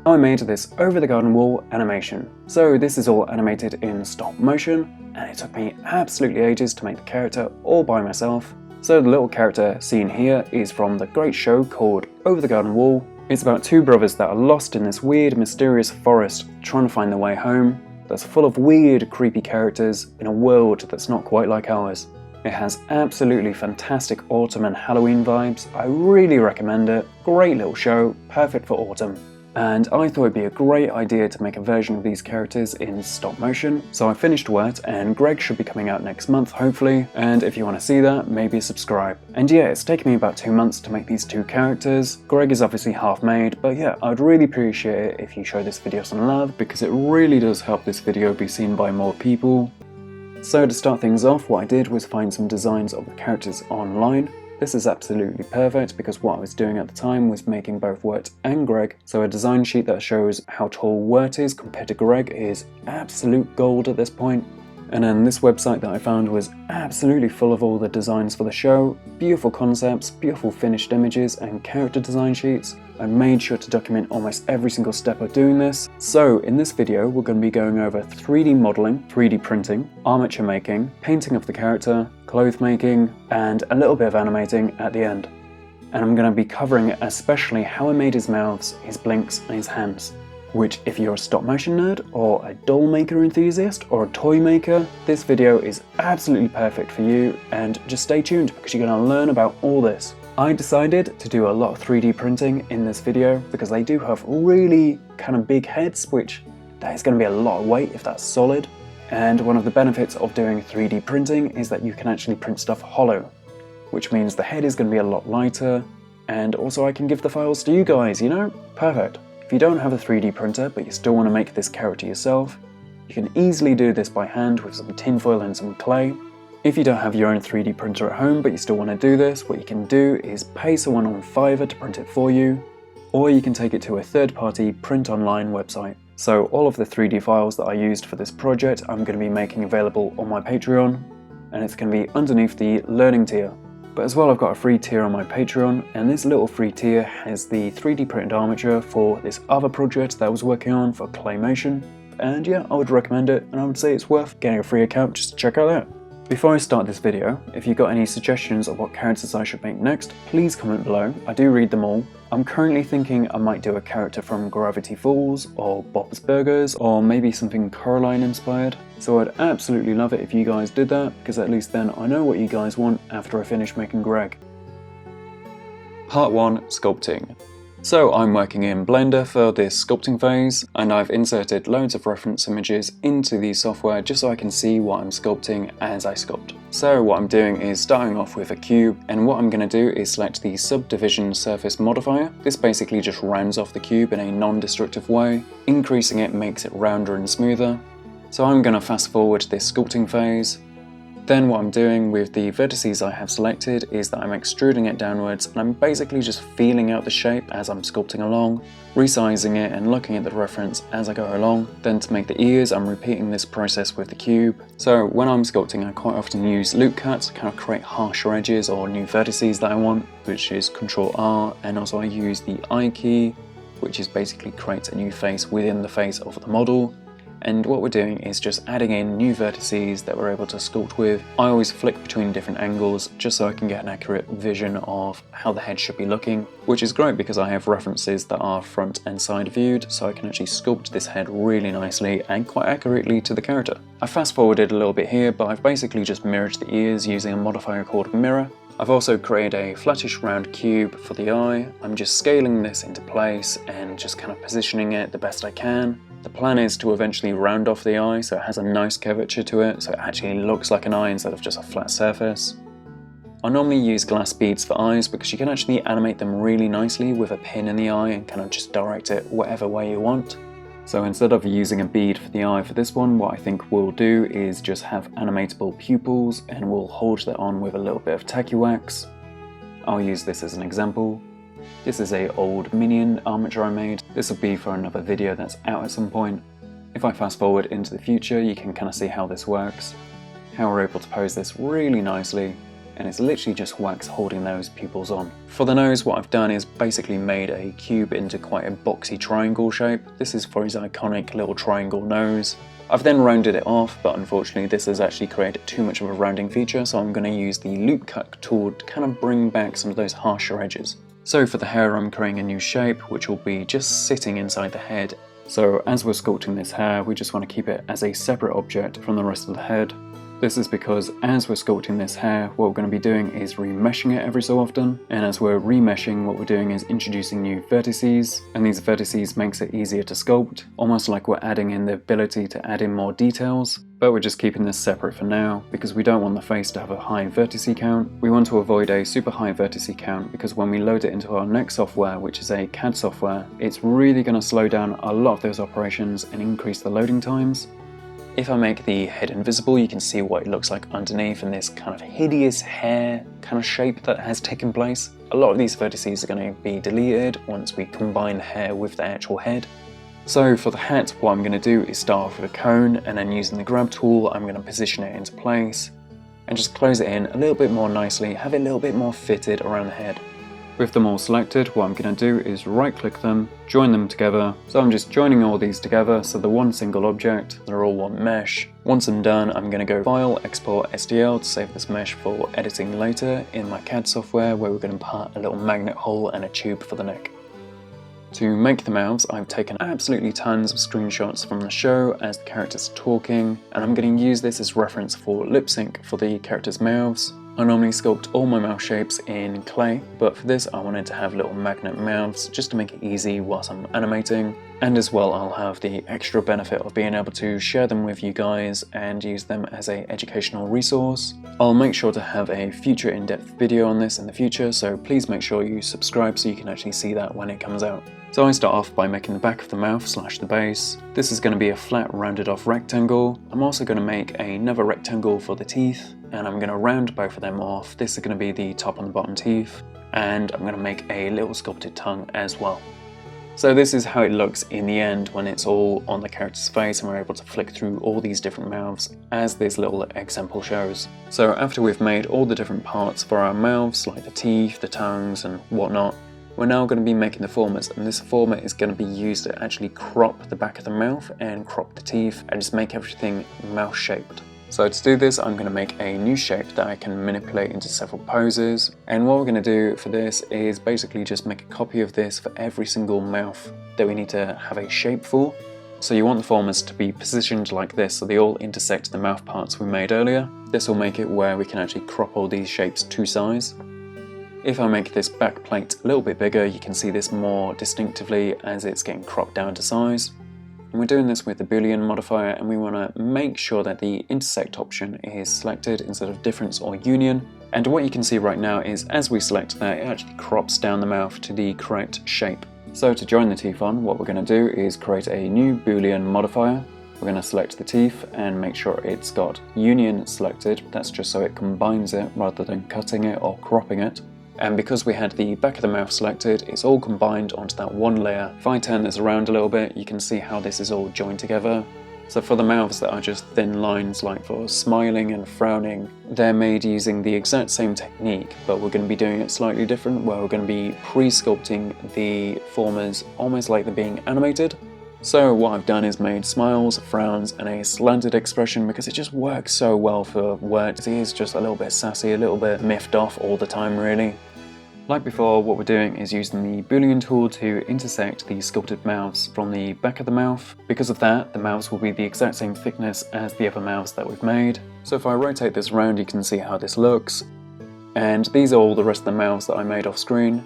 I made this over the garden wall animation. So this is all animated in stop motion, and it took me absolutely ages to make the character all by myself. So the little character seen here is from the great show called Over the Garden Wall. It's about two brothers that are lost in this weird, mysterious forest trying to find their way home that's full of weird, creepy characters in a world that's not quite like ours. It has absolutely fantastic autumn and Halloween vibes. I really recommend it. Great little show, perfect for autumn. And I thought it'd be a great idea to make a version of these characters in stop motion. So I finished Wirt, and Greg should be coming out next month, hopefully. And if you want to see that, maybe subscribe. And yeah, it's taken me about 2 months to make these two characters. Greg is obviously half made, but yeah, I'd really appreciate it if you show this video some love, because it really does help this video be seen by more people. So to start things off, what I did was find some designs of the characters online. This is absolutely perfect because what I was doing at the time was making both Wirt and Greg, so a design sheet that shows how tall Wirt is compared to Greg is absolute gold at this point. And then this website that I found was absolutely full of all the designs for the show, beautiful concepts, beautiful finished images and character design sheets. I made sure to document almost every single step of doing this. So in this video we're going to be going over 3D modeling, 3D printing, armature making, painting of the character, clothes making, and a little bit of animating at the end. And I'm going to be covering especially how I made his mouths, his blinks and his hands. Which, if you're a stop motion nerd, or a doll maker enthusiast, or a toy maker, this video is absolutely perfect for you, and just stay tuned because you're going to learn about all this. I decided to do a lot of 3D printing in this video because they do have really kind of big heads, which that is going to be a lot of weight if that's solid. And one of the benefits of doing 3D printing is that you can actually print stuff hollow, which means the head is going to be a lot lighter, and also I can give the files to you guys, you know? Perfect. If you don't have a 3D printer but you still want to make this character yourself, you can easily do this by hand with some tinfoil and some clay. If you don't have your own 3D printer at home but you still want to do this, what you can do is pay someone on Fiverr to print it for you, or you can take it to a third-party print online website. So all of the 3D files that I used for this project I'm going to be making available on my Patreon, and it's going to be underneath the learning tier. But as well, I've got a free tier on my Patreon, and this little free tier has the 3D printed armature for this other project that I was working on for Claymation. And yeah, I would recommend it, and I would say it's worth getting a free account just to check out that. Before I start this video, if you've got any suggestions of what characters I should make next, please comment below. I do read them all. I'm currently thinking I might do a character from Gravity Falls, or Bob's Burgers, or maybe something Coraline inspired. So I'd absolutely love it if you guys did that, because at least then I know what you guys want after I finish making Greg. Part 1, Sculpting. So I'm working in Blender for this sculpting phase, and I've inserted loads of reference images into the software just so I can see what I'm sculpting as I sculpt. So what I'm doing is starting off with a cube, and what I'm going to do is select the subdivision surface modifier. This basically just rounds off the cube in a non-destructive way. Increasing it makes it rounder and smoother. So I'm going to fast forward this sculpting phase. Then what I'm doing with the vertices I have selected is that I'm extruding it downwards, and I'm basically just feeling out the shape as I'm sculpting along, resizing it and looking at the reference as I go along. Then to make the ears, I'm repeating this process with the cube. So when I'm sculpting, I quite often use loop cuts to kind of create harsher edges or new vertices that I want, which is Ctrl R, and also I use the I key, which is basically creates a new face within the face of the model. And what we're doing is just adding in new vertices that we're able to sculpt with. I always flick between different angles just so I can get an accurate vision of how the head should be looking, which is great because I have references that are front and side viewed, so I can actually sculpt this head really nicely and quite accurately to the character. I fast forwarded a little bit here, but I've basically just mirrored the ears using a modifier called Mirror. I've also created a flattish round cube for the eye. I'm just scaling this into place and just kind of positioning it the best I can. The plan is to eventually round off the eye so it has a nice curvature to it, so it actually looks like an eye instead of just a flat surface. I normally use glass beads for eyes because you can actually animate them really nicely with a pin in the eye and kind of just direct it whatever way you want. So instead of using a bead for the eye for this one, what I think we'll do is just have animatable pupils, and we'll hold that on with a little bit of tacky wax. I'll use this as an example. This is a old minion armature I made. This will be for another video that's out at some point. If I fast forward into the future, you can kind of see how this works, how we're able to pose this really nicely. and it's literally just wax holding those pupils on. For the nose, what I've done is basically made a cube into quite a boxy triangle shape. This is for his iconic little triangle nose. I've then rounded it off, but unfortunately this has actually created too much of a rounding feature, so I'm going to use the loop cut tool to kind of bring back some of those harsher edges. So for the hair, I'm creating a new shape, which will be just sitting inside the head. So as we're sculpting this hair, we just want to keep it as a separate object from the rest of the head. This is because as we're sculpting this hair, what we're going to be doing is remeshing it every so often, and as we're remeshing, what we're doing is introducing new vertices, and these vertices makes it easier to sculpt, almost like we're adding in the ability to add in more details. But we're just keeping this separate for now, because we don't want the face to have a high vertice count. We want to avoid a super high vertice count, because when we load it into our next software, which is a CAD software, it's really going to slow down a lot of those operations and increase the loading times. If I make the head invisible, you can see what it looks like underneath and this kind of hideous hair kind of shape that has taken place. A lot of these vertices are going to be deleted once we combine the hair with the actual head. So for the hat, what I'm going to do is start off with a cone, and then using the grab tool, I'm going to position it into place and just close it in a little bit more nicely, have it a little bit more fitted around the head. With them all selected, what I'm going to do is right click them, join them together. So I'm just joining all these together so they're one single object, they're all one mesh. Once I'm done, I'm going to go File, Export STL to save this mesh for editing later in my CAD software, where we're going to put a little magnet hole and a tube for the neck. To make the mouths, I've taken absolutely tons of screenshots from the show as the characters are talking, and I'm going to use this as reference for lip sync for the characters' mouths. I normally sculpt all my mouth shapes in clay, but for this I wanted to have little magnet mouths just to make it easy whilst I'm animating. And as well, I'll have the extra benefit of being able to share them with you guys and use them as an educational resource. I'll make sure to have a future in-depth video on this in the future, so please make sure you subscribe so you can actually see that when it comes out. So I start off by making the back of the mouth / the base. This is going to be a flat rounded off rectangle. I'm also going to make another rectangle for the teeth, and I'm going to round both of them off. This is going to be the top and the bottom teeth, and I'm going to make a little sculpted tongue as well. So this is how it looks in the end when it's all on the character's face and we're able to flick through all these different mouths as this little example shows. So after we've made all the different parts for our mouths, like the teeth, the tongues and whatnot, we're now going to be making the formats, and this format is going to be used to actually crop the back of the mouth and crop the teeth and just make everything mouth shaped. So to do this, I'm going to make a new shape that I can manipulate into several poses, and what we're going to do for this is basically just make a copy of this for every single mouth that we need to have a shape for. So you want the formats to be positioned like this so they all intersect the mouth parts we made earlier. This will make it where we can actually crop all these shapes to size. If I make this back plate a little bit bigger, you can see this more distinctively as it's getting cropped down to size. And we're doing this with the Boolean modifier, and we want to make sure that the intersect option is selected instead of difference or union. And what you can see right now is as we select that, it actually crops down the mouth to the correct shape. So to join the teeth on, what we're going to do is create a new Boolean modifier. We're going to select the teeth and make sure it's got union selected. That's just so it combines it rather than cutting it or cropping it. And because we had the back of the mouth selected, it's all combined onto that one layer. If I turn this around a little bit, you can see how this is all joined together. So for the mouths that are just thin lines, like for smiling and frowning, they're made using the exact same technique, but we're going to be doing it slightly different, where we're going to be pre-sculpting the formers almost like they're being animated. So what I've done is made smiles, frowns and a slanted expression because it just works so well for Wirt. He is just a little bit sassy, a little bit miffed off all the time really. Like before, what we're doing is using the Boolean tool to intersect the sculpted mouths from the back of the mouth. Because of that, the mouths will be the exact same thickness as the other mouths that we've made. So if I rotate this around, you can see how this looks. And these are all the rest of the mouths that I made off screen.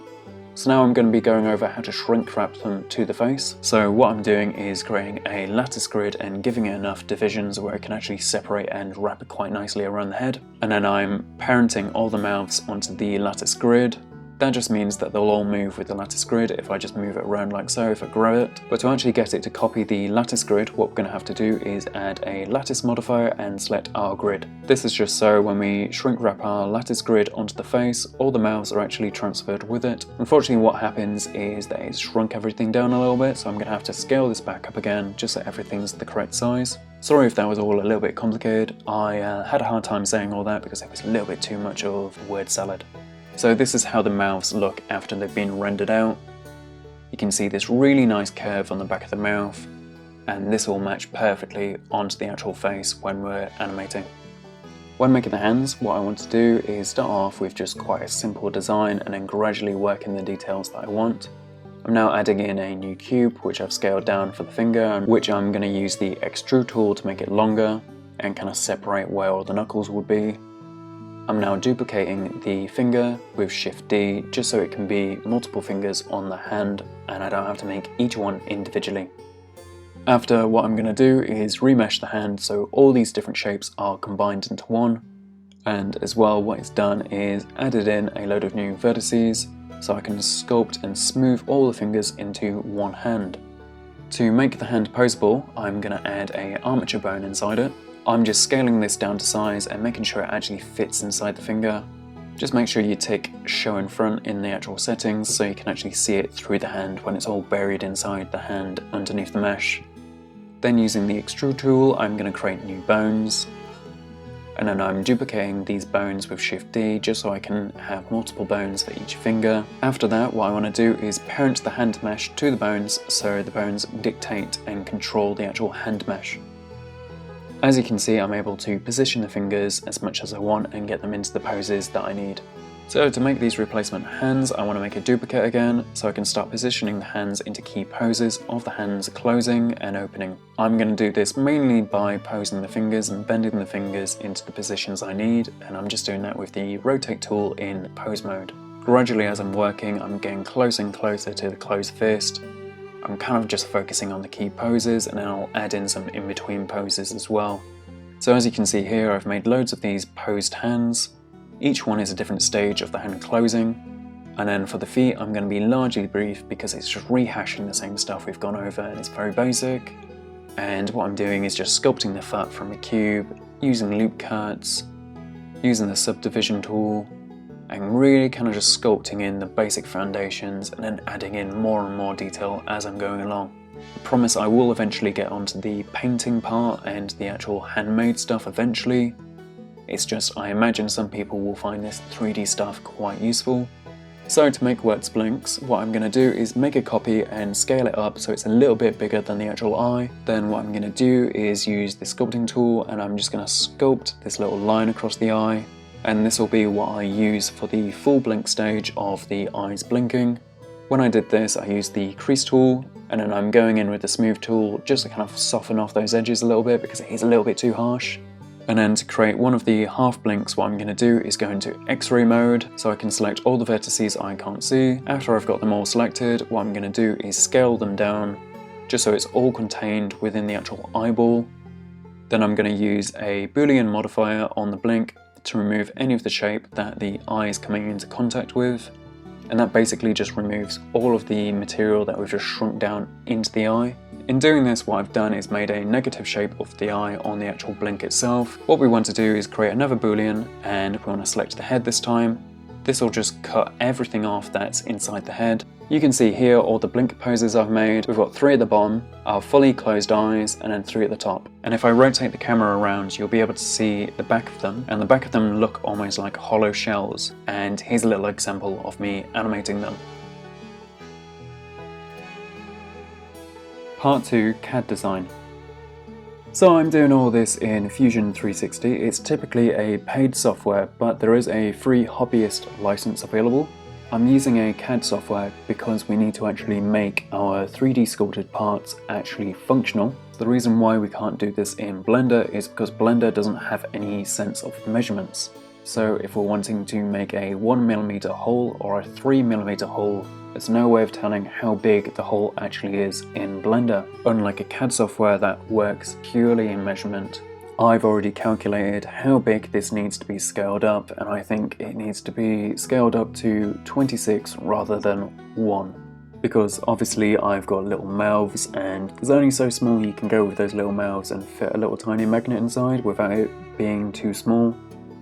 So now I'm going to be going over how to shrink wrap them to the face. So what I'm doing is creating a lattice grid and giving it enough divisions where it can actually separate and wrap it quite nicely around the head. And then I'm parenting all the mouths onto the lattice grid. That just means that they'll all move with the lattice grid if I just move it around like so, if I grab it. But to actually get it to copy the lattice grid, what we're going to have to do is add a lattice modifier and select our grid. This is just so when we shrink wrap our lattice grid onto the face, all the mouths are actually transferred with it. Unfortunately, what happens is that it's shrunk everything down a little bit, so I'm going to have to scale this back up again just so everything's the correct size. Sorry if that was all a little bit complicated. I had a hard time saying all that because it was a little bit too much of a word salad. So this is how the mouths look after they've been rendered out. You can see this really nice curve on the back of the mouth, and this will match perfectly onto the actual face when we're animating. When making the hands, what I want to do is start off with just quite a simple design and then gradually work in the details that I want. I'm now adding in a new cube, which I've scaled down for the finger, and which I'm going to use the extrude tool to make it longer and kind of separate where all the knuckles would be. I'm now duplicating the finger with Shift D just so it can be multiple fingers on the hand and I don't have to make each one individually. After, what I'm going to do is remesh the hand so all these different shapes are combined into one, and as well what it's done is added in a load of new vertices so I can sculpt and smooth all the fingers into one hand. To make the hand poseable, I'm going to add a armature bone inside it. I'm just scaling this down to size and making sure it actually fits inside the finger. Just make sure you tick show in front in the actual settings so you can actually see it through the hand when it's all buried inside the hand underneath the mesh. Then using the extrude tool, I'm going to create new bones. And then I'm duplicating these bones with Shift D just so I can have multiple bones for each finger. After that, what I want to do is parent the hand mesh to the bones so the bones dictate and control the actual hand mesh. As you can see, I'm able to position the fingers as much as I want and get them into the poses that I need. So to make these replacement hands, I want to make a duplicate again so I can start positioning the hands into key poses of the hands closing and opening. I'm going to do this mainly by posing the fingers and bending the fingers into the positions I need, and I'm just doing that with the rotate tool in pose mode. Gradually as I'm working, I'm getting closer and closer to the closed fist. I'm kind of just focusing on the key poses and then I'll add in some in-between poses as well. So as you can see here, I've made loads of these posed hands. Each one is a different stage of the hand closing. And then for the feet, I'm going to be largely brief because it's just rehashing the same stuff we've gone over and it's very basic. And what I'm doing is just sculpting the foot from a cube, using loop cuts, using the subdivision tool, and really kind of just sculpting in the basic foundations and then adding in more and more detail as I'm going along. I promise I will eventually get onto the painting part and the actual handmade stuff eventually. It's just I imagine some people will find this 3D stuff quite useful. So to make Wirt's blinks, what I'm going to do is make a copy and scale it up so it's a little bit bigger than the actual eye. Then what I'm going to do is use the sculpting tool and I'm just going to sculpt this little line across the eye. And this will be what I use for the full blink stage of the eyes blinking. When I did this, I used the crease tool, and then I'm going in with the smooth tool just to kind of soften off those edges a little bit because it is a little bit too harsh. And then to create one of the half blinks, what I'm going to do is go into X-ray mode so I can select all the vertices I can't see. After I've got them all selected, what I'm going to do is scale them down just so it's all contained within the actual eyeball. Then I'm going to use a Boolean modifier on the blink to remove any of the shape that the eye is coming into contact with, and that basically just removes all of the material that we've just shrunk down into the eye. In doing this, what I've done is made a negative shape of the eye on the actual blink itself. What we want to do is create another Boolean, and we want to select the head this time. This will just cut everything off that's inside the head. You can see here all the blink poses I've made. We've got 3 at the bottom, our fully closed eyes, and then 3 at the top. And if I rotate the camera around, you'll be able to see the back of them, and the back of them look almost like hollow shells. And here's a little example of me animating them. Part 2, Cad Design. So I'm doing all this in Fusion 360. It's typically a paid software, but there is a free hobbyist license available. I'm using a CAD software because we need to actually make our 3D sculpted parts actually functional. The reason why we can't do this in Blender is because Blender doesn't have any sense of measurements. So if we're wanting to make a 1mm hole or a 3mm hole, there's no way of telling how big the hole actually is in Blender. Unlike a CAD software that works purely in measurement, I've already calculated how big this needs to be scaled up, and I think it needs to be scaled up to 26 rather than 1. Because obviously I've got little mouths, and there's only so small you can go with those little mouths and fit a little tiny magnet inside without it being too small.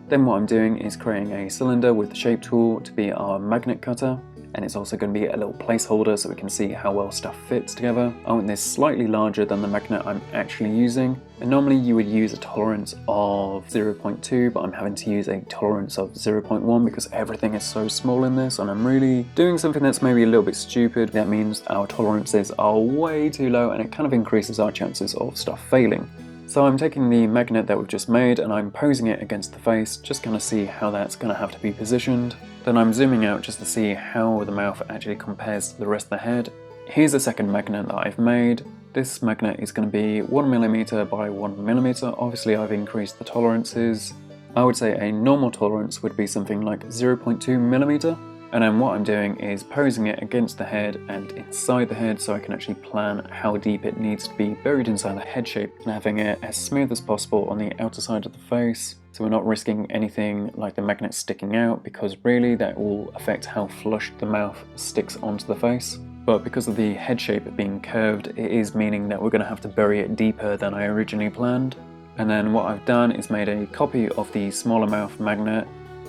Then what I'm doing is creating a cylinder with the shape tool to be our magnet cutter, and it's also going to be a little placeholder so we can see how well stuff fits together. I want this slightly larger than the magnet I'm actually using, and normally you would use a tolerance of 0.2, but I'm having to use a tolerance of 0.1 because everything is so small in this, and I'm really doing something that's maybe a little bit stupid. That means our tolerances are way too low, and it kind of increases our chances of stuff failing. So I'm taking the magnet that we've just made and I'm posing it against the face, just kind of see how that's going to have to be positioned. Then I'm zooming out just to see how the mouth actually compares to the rest of the head. Here's a second magnet that I've made. This magnet is going to be 1mm by 1mm. Obviously I've increased the tolerances. I would say a normal tolerance would be something like 0.2mm. And then what I'm doing is posing it against the head and inside the head so I can actually plan how deep it needs to be buried inside the head shape, and having it as smooth as possible on the outer side of the face, so we're not risking anything like the magnet sticking out, because really that will affect how flush the mouth sticks onto the face. But because of the head shape being curved, it is meaning that we're going to have to bury it deeper than I originally planned. And then what I've done is made a copy of the smaller mouth magnet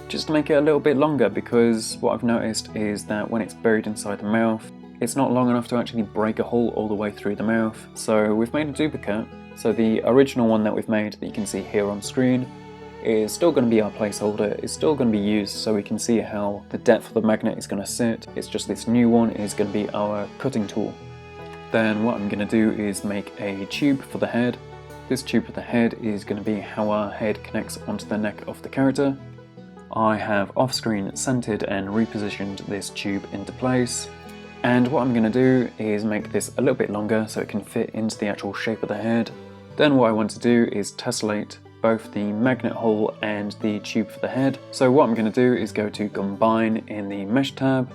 just to make it a little bit longer, because what I've noticed is that when it's buried inside the mouth, it's not long enough to actually break a hole all the way through the mouth. So we've made a duplicate. So the original one that we've made that you can see here on screen is still going to be our placeholder. It's still going to be used so we can see how the depth of the magnet is going to sit. It's just this new one is going to be our cutting tool. Then what I'm going to do is make a tube for the head. This tube for the head is going to be how our head connects onto the neck of the character. I have off-screen centered and repositioned this tube into place, and what I'm going to do is make this a little bit longer so it can fit into the actual shape of the head. Then what I want to do is tessellate both the magnet hole and the tube for the head. So what I'm going to do is go to Combine in the Mesh tab,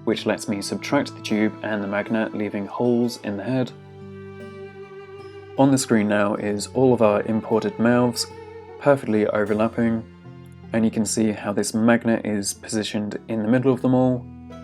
which lets me subtract the tube and the magnet, leaving holes in the head. On the screen now is all of our imported mouths, perfectly overlapping. And you can see how this magnet is positioned in the middle of them all.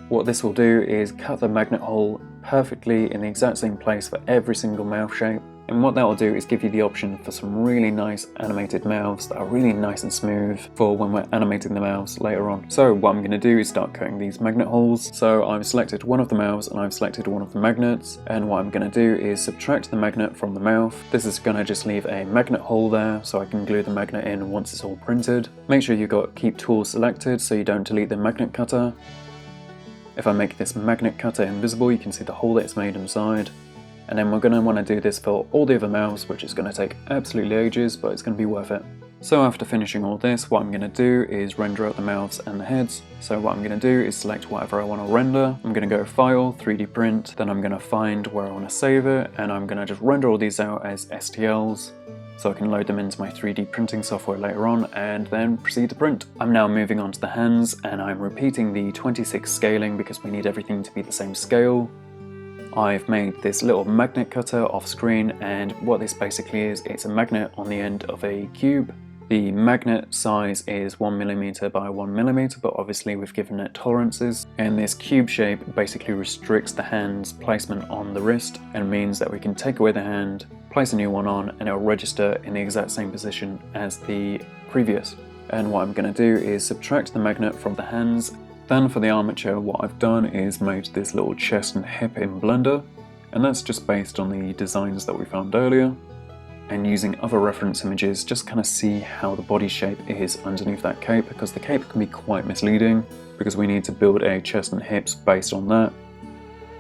What this will do is cut the magnet hole perfectly in the exact same place for every single mouth shape. And what that will do is give you the option for some really nice animated mouths that are really nice and smooth for when we're animating the mouths later on. So what I'm going to do is start cutting these magnet holes. So I've selected one of the mouths and I've selected one of the magnets, and what I'm going to do is subtract the magnet from the mouth. This is going to just leave a magnet hole there so I can glue the magnet in once it's all printed. Make sure you've got Keep Tool selected so you don't delete the magnet cutter. If I make this magnet cutter invisible, you can see the hole that it's made inside. And then we're going to want to do this for all the other mouths, which is going to take absolutely ages, but it's going to be worth it. So after finishing all this, what I'm going to do is render out the mouths and the heads. So what I'm going to do is select whatever I want to render. I'm going to go File, 3D Print, then I'm going to find where I want to save it, and I'm going to just render all these out as STLs, so I can load them into my 3D printing software later on and then proceed to print. I'm now moving on to the hands, and I'm repeating the 26 scaling because we need everything to be the same scale. I've made this little magnet cutter off screen, and what this basically is, it's a magnet on the end of a cube. The magnet size is 1mm by 1mm, but obviously we've given it tolerances, and this cube shape basically restricts the hand's placement on the wrist and means that we can take away the hand, place a new one on, and it'll register in the exact same position as the previous. And what I'm going to do is subtract the magnet from the hands. Then for the armature, what I've done is made this little chest and hip in Blender, and that's just based on the designs that we found earlier, and using other reference images just kind of see how the body shape is underneath that cape, because the cape can be quite misleading because we need to build a chest and hips based on that.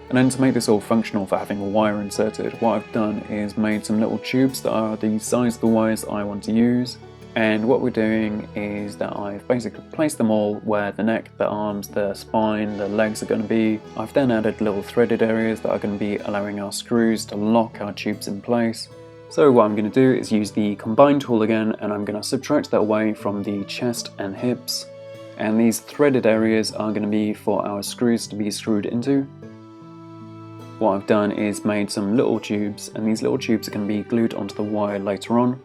And then to make this all functional for having a wire inserted, what I've done is made some little tubes that are the size of the wires that I want to use. And what we're doing is that I've basically placed them all where the neck, the arms, the spine, the legs are going to be. I've then added little threaded areas that are going to be allowing our screws to lock our tubes in place. So what I'm going to do is use the Combine tool again, and I'm going to subtract that away from the chest and hips. And these threaded areas are going to be for our screws to be screwed into. What I've done is made some little tubes, and these little tubes are going to be glued onto the wire later on.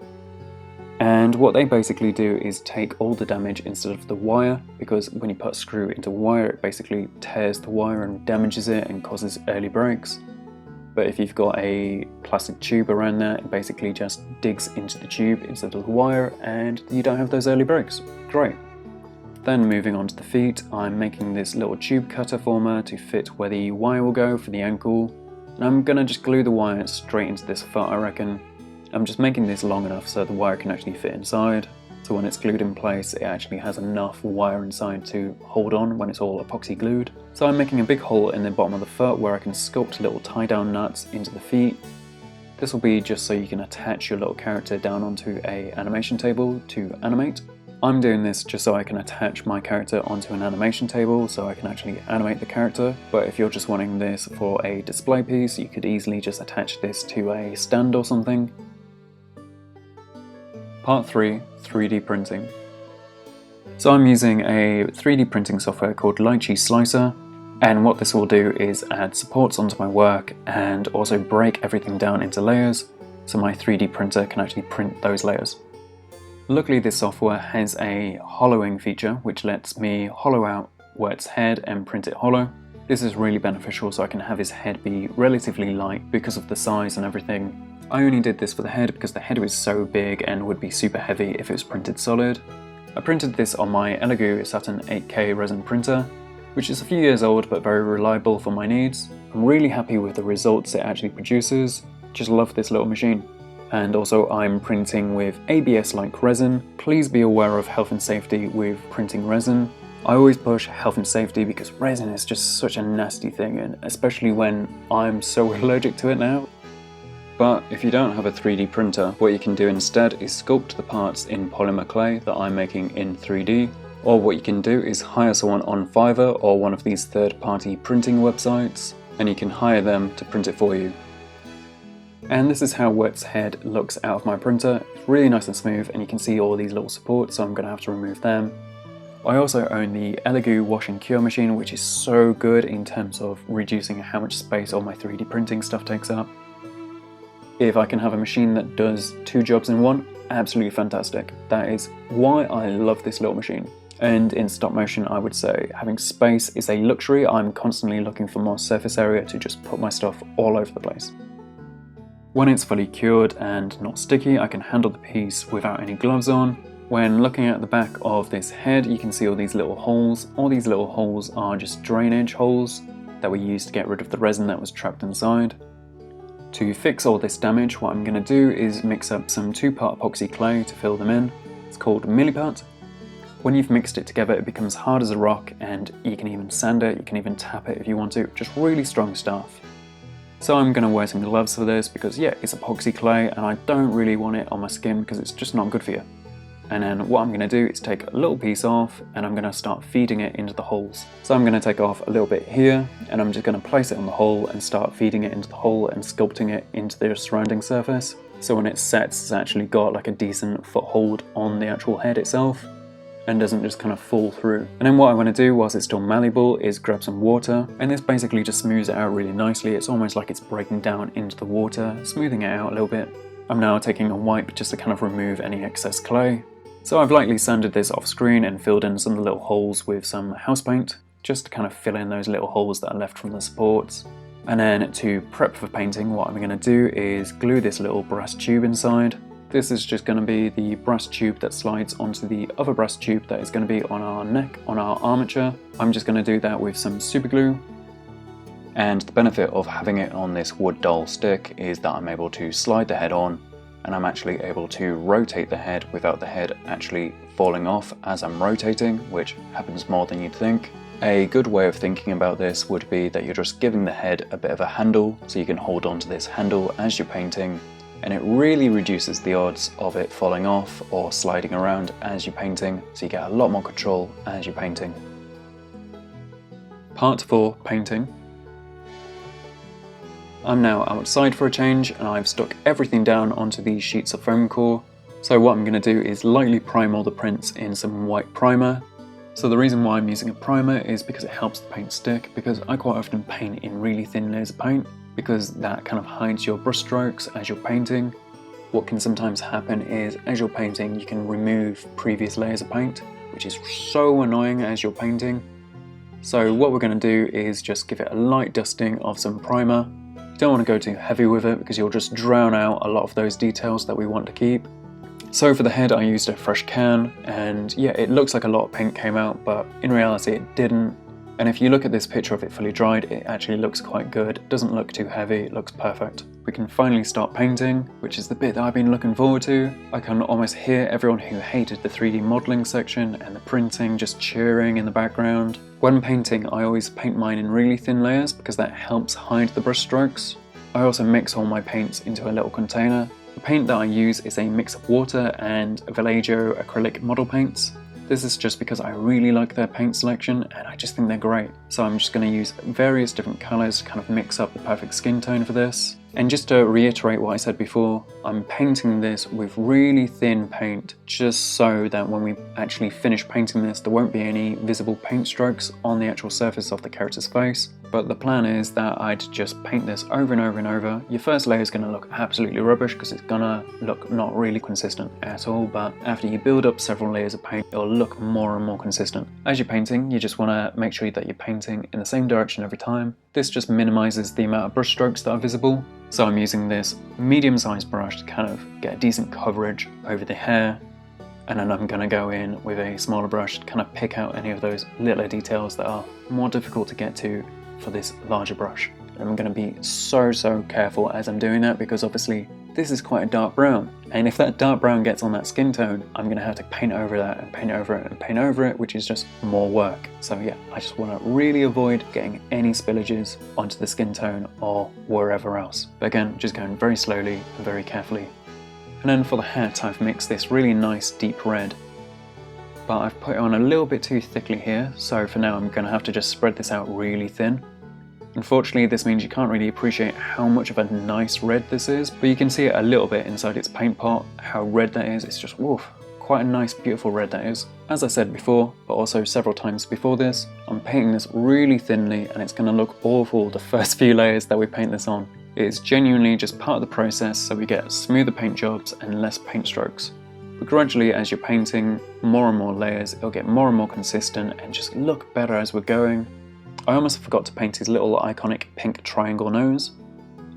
And what they basically do is take all the damage instead of the wire, because when you put a screw into wire, it basically tears the wire and damages it and causes early breaks. But if you've got a plastic tube around there, it basically just digs into the tube instead of the wire and you don't have those early breaks. Great. Then moving on to the feet, I'm making this little tube cutter former to fit where the wire will go for the ankle. And I'm gonna just glue the wire straight into this foot, I reckon. I'm just making this long enough so the wire can actually fit inside. So when it's glued in place, it actually has enough wire inside to hold on when it's all epoxy glued. So I'm making a big hole in the bottom of the foot where I can sculpt little tie down nuts into the feet. This will be just so you can attach your little character down onto an animation table to animate. I'm doing this just so I can attach my character onto an animation table so I can actually animate the character, but if you're just wanting this for a display piece, you could easily just attach this to a stand or something. Part 3, 3D printing. So I'm using a 3D printing software called Lychee Slicer, and what this will do is add supports onto my work and also break everything down into layers so my 3D printer can actually print those layers. Luckily this software has a hollowing feature which lets me hollow out Wirt's head and print it hollow. This is really beneficial so I can have his head be relatively light because of the size and everything. I only did this for the head because the head was so big and would be super heavy if it was printed solid. I printed this on my Elegoo Saturn 8K resin printer, which is a few years old but very reliable for my needs. I'm really happy with the results it actually produces, just love this little machine. And also I'm printing with ABS-like resin. Please be aware of health and safety with printing resin. I always push health and safety because resin is just such a nasty thing, and especially when I'm so allergic to it now. But if you don't have a 3D printer, what you can do instead is sculpt the parts in polymer clay that I'm making in 3D, or what you can do is hire someone on Fiverr or one of these third-party printing websites, and you can hire them to print it for you. And this is how Wirt's head looks out of my printer. It's really nice and smooth, and you can see all these little supports, so I'm going to have to remove them. I also own the Elegoo wash and cure machine, which is so good in terms of reducing how much space all my 3D printing stuff takes up. If I can have a machine that does 2 jobs in one, absolutely fantastic. That is why I love this little machine. And in stop motion, I would say having space is a luxury. I'm constantly looking for more surface area to just put my stuff all over the place. When it's fully cured and not sticky, I can handle the piece without any gloves on. When looking at the back of this head, you can see all these little holes. All these little holes are just drainage holes that we used to get rid of the resin that was trapped inside. To fix all this damage, what I'm going to do is mix up some 2-part epoxy clay to fill them in. It's called Milliput. When you've mixed it together, it becomes hard as a rock, and you can even sand it, you can even tap it if you want to. Just really strong stuff. So I'm going to wear some gloves for this because yeah, it's epoxy clay and I don't really want it on my skin because it's just not good for you. And then what I'm going to do is take a little piece off and I'm going to start feeding it into the holes. So I'm going to take off a little bit here and I'm just going to place it on the hole and start feeding it into the hole and sculpting it into the surrounding surface. So when it sets, it's actually got like a decent foothold on the actual head itself and doesn't just kind of fall through. And then what I want to do whilst it's still malleable is grab some water, and this basically just smooths it out really nicely. It's almost like it's breaking down into the water, smoothing it out a little bit. I'm now taking a wipe just to kind of remove any excess clay. So I've lightly sanded this off screen and filled in some of the little holes with some house paint, just to kind of fill in those little holes that are left from the supports. And then to prep for painting, what I'm going to do is glue this little brass tube inside. This is just going to be the brass tube that slides onto the other brass tube that is going to be on our neck, on our armature. I'm just going to do that with some super glue. And the benefit of having it on this wood dowel stick is that I'm able to slide the head on, and I'm actually able to rotate the head without the head actually falling off as I'm rotating, which happens more than you'd think. A good way of thinking about this would be that you're just giving the head a bit of a handle, so you can hold on to this handle as you're painting, and it really reduces the odds of it falling off or sliding around as you're painting, so you get a lot more control as you're painting. Part 4, painting. I'm now outside for a change and I've stuck everything down onto these sheets of foam core. So what I'm going to do is lightly prime all the prints in some white primer. So the reason why I'm using a primer is because it helps the paint stick, because I quite often paint in really thin layers of paint, because that kind of hides your brush strokes as you're painting. what can sometimes happen is as you're painting, you can remove previous layers of paint, which is so annoying as you're painting. So what we're going to do is just give it a light dusting of some primer. You don't want to go too heavy with it because you'll just drown out a lot of those details that we want to keep. So for the head I used a fresh can, and yeah, it looks like a lot of paint came out, but in reality it didn't. And if you look at this picture of it fully dried, it actually looks quite good. It doesn't look too heavy, it looks perfect. We can finally start painting, which is the bit that I've been looking forward to. I can almost hear everyone who hated the 3D modelling section and the printing just cheering in the background. When painting, I always paint mine in really thin layers because that helps hide the brush strokes. I also mix all my paints into a little container. The paint that I use is a mix of water and Vallejo acrylic model paints. This is just because I really like their paint selection and I just think they're great. So I'm just going to use various different colours to kind of mix up the perfect skin tone for this. And just to reiterate what I said before, I'm painting this with really thin paint just so that when we actually finish painting this, there won't be any visible paint strokes on the actual surface of the character's face. But the plan is that I'd just paint this over and over and over. Your first layer is going to look absolutely rubbish because it's going to look not really consistent at all, but after you build up several layers of paint, it'll look more and more consistent. As you're painting, you just want to make sure that you're painting in the same direction every time. This just minimises the amount of brush strokes that are visible. So I'm using this medium-sized brush to kind of get decent coverage over the hair, and then I'm going to go in with a smaller brush to kind of pick out any of those little details that are more difficult to get to for this larger brush. And I'm going to be so careful as I'm doing that because obviously this is quite a dark brown, and if that dark brown gets on that skin tone, I'm going to have to paint over that and paint over it and paint over it, which is just more work. So yeah, I just want to really avoid getting any spillages onto the skin tone or wherever else. But again, just going very slowly and very carefully. And then for the hat, I've mixed this really nice deep red, but I've put it on a little bit too thickly here, so for now I'm going to have to just spread this out really thin. Unfortunately, this means you can't really appreciate how much of a nice red this is, but you can see it a little bit inside its paint pot, how red that is. It's just, woof, quite a nice, beautiful red that is. As I said before, but also several times before this, I'm painting this really thinly and it's going to look awful the first few layers that we paint this on. It is genuinely just part of the process so we get smoother paint jobs and less paint strokes. But gradually, as you're painting more and more layers, it'll get more and more consistent and just look better as we're going. I almost forgot to paint his little iconic pink triangle nose.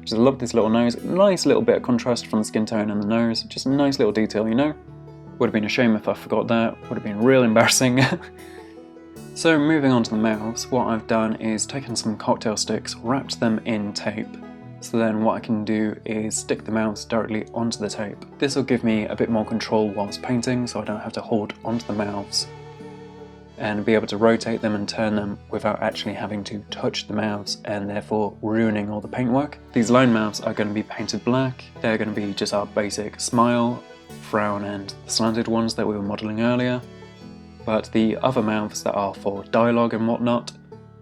Just love this little nose. Nice little bit of contrast from the skin tone and the nose. Just a nice little detail, you know? Would have been a shame if I forgot that. Would have been real embarrassing. So moving on to the mouths, what I've done is taken some cocktail sticks, wrapped them in tape. So then what I can do is stick the mouths directly onto the tape. This will give me a bit more control whilst painting so I don't have to hold onto the mouths and be able to rotate them and turn them without actually having to touch the mouths and therefore ruining all the paintwork. These line mouths are going to be painted black. They're going to be just our basic smile, frown and the slanted ones that we were modelling earlier. But the other mouths that are for dialogue and whatnot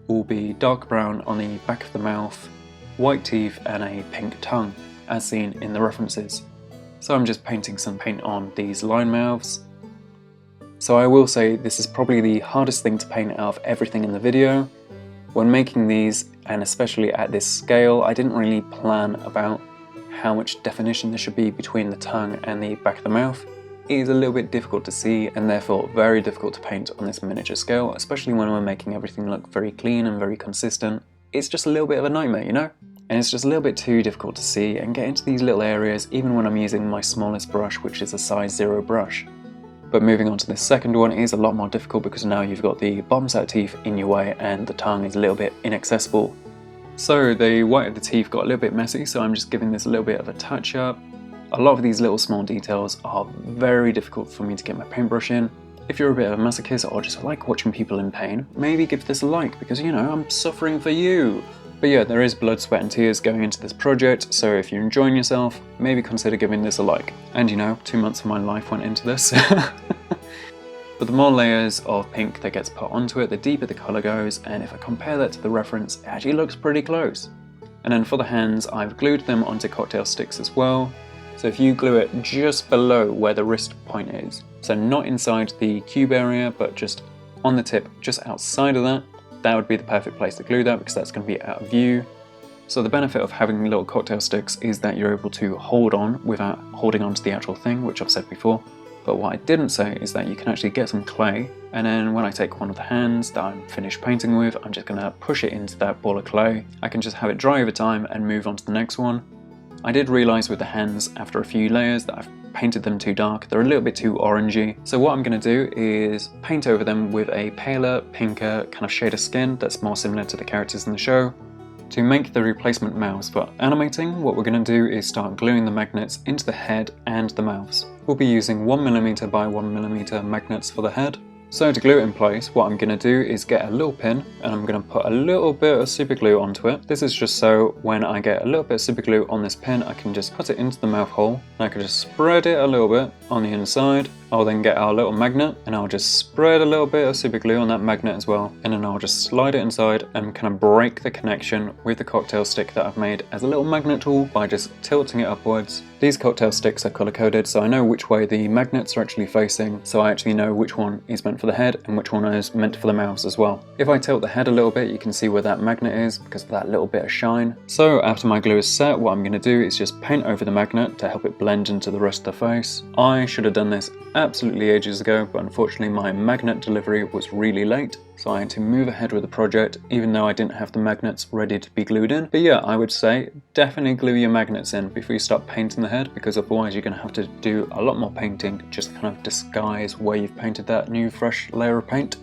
will be dark brown on the back of the mouth, white teeth and a pink tongue, as seen in the references. So I'm just painting some paint on these line mouths. So I will say this is probably the hardest thing to paint out of everything in the video. When making these, and especially at this scale, I didn't really plan about how much definition there should be between the tongue and the back of the mouth. It is a little bit difficult to see and therefore very difficult to paint on this miniature scale, especially when we're making everything look very clean and very consistent. It's just a little bit of a nightmare, you know? And it's just a little bit too difficult to see and get into these little areas even when I'm using my smallest brush, which is a size 0 brush. But moving on to the second one is a lot more difficult because now you've got the bottom set of teeth in your way and the tongue is a little bit inaccessible. So the white of the teeth got a little bit messy, so I'm just giving this a little bit of a touch up. A lot of these little small details are very difficult for me to get my paintbrush in. If you're a bit of a masochist or just like watching people in pain, maybe give this a like because, you know, I'm suffering for you. But yeah, there is blood, sweat and tears going into this project, so if you're enjoying yourself, maybe consider giving this a like. And you know, 2 months of my life went into this. But the more layers of pink that gets put onto it, the deeper the colour goes, and if I compare that to the reference, it actually looks pretty close. And then for the hands, I've glued them onto cocktail sticks as well. So if you glue it just below where the wrist point is, so not inside the cube area, but just on the tip, just outside of that, that would be the perfect place to glue that because that's going to be out of view. So the benefit of having little cocktail sticks is that you're able to hold on without holding on to the actual thing, which I've said before. But what I didn't say is that you can actually get some clay, and then when I take one of the hands that I'm finished painting with, I'm just going to push it into that ball of clay. I can just have it dry over time and move on to the next one. I did realise with the hands after a few layers that I've painted them too dark. They're a little bit too orangey. So what I'm going to do is paint over them with a paler, pinker kind of shade of skin that's more similar to the characters in the show. To make the replacement mouths for animating, what we're going to do is start gluing the magnets into the head and the mouths. We'll be using 1mm by 1mm magnets for the head. So to glue it in place, what I'm going to do is get a little pin and I'm going to put a little bit of super glue onto it. This is just so when I get a little bit of super glue on this pin, I can just put it into the mouth hole. And I can just spread it a little bit on the inside. I'll then get our little magnet and I'll just spread a little bit of super glue on that magnet as well. And then I'll just slide it inside and kind of break the connection with the cocktail stick that I've made as a little magnet tool by just tilting it upwards. These cocktail sticks are color coded, so I know which way the magnets are actually facing, so I actually know which one is meant for the head and which one is meant for the mouths as well. If I tilt the head a little bit, you can see where that magnet is because of that little bit of shine. So after my glue is set, what I'm going to do is just paint over the magnet to help it blend into the rest of the face. I should have done this absolutely ages ago, but unfortunately my magnet delivery was really late, so I had to move ahead with the project even though I didn't have the magnets ready to be glued in. But yeah, I would say definitely glue your magnets in before you start painting the head, because otherwise you're going to have to do a lot more painting just to kind of disguise where you've painted that new fresh layer of paint.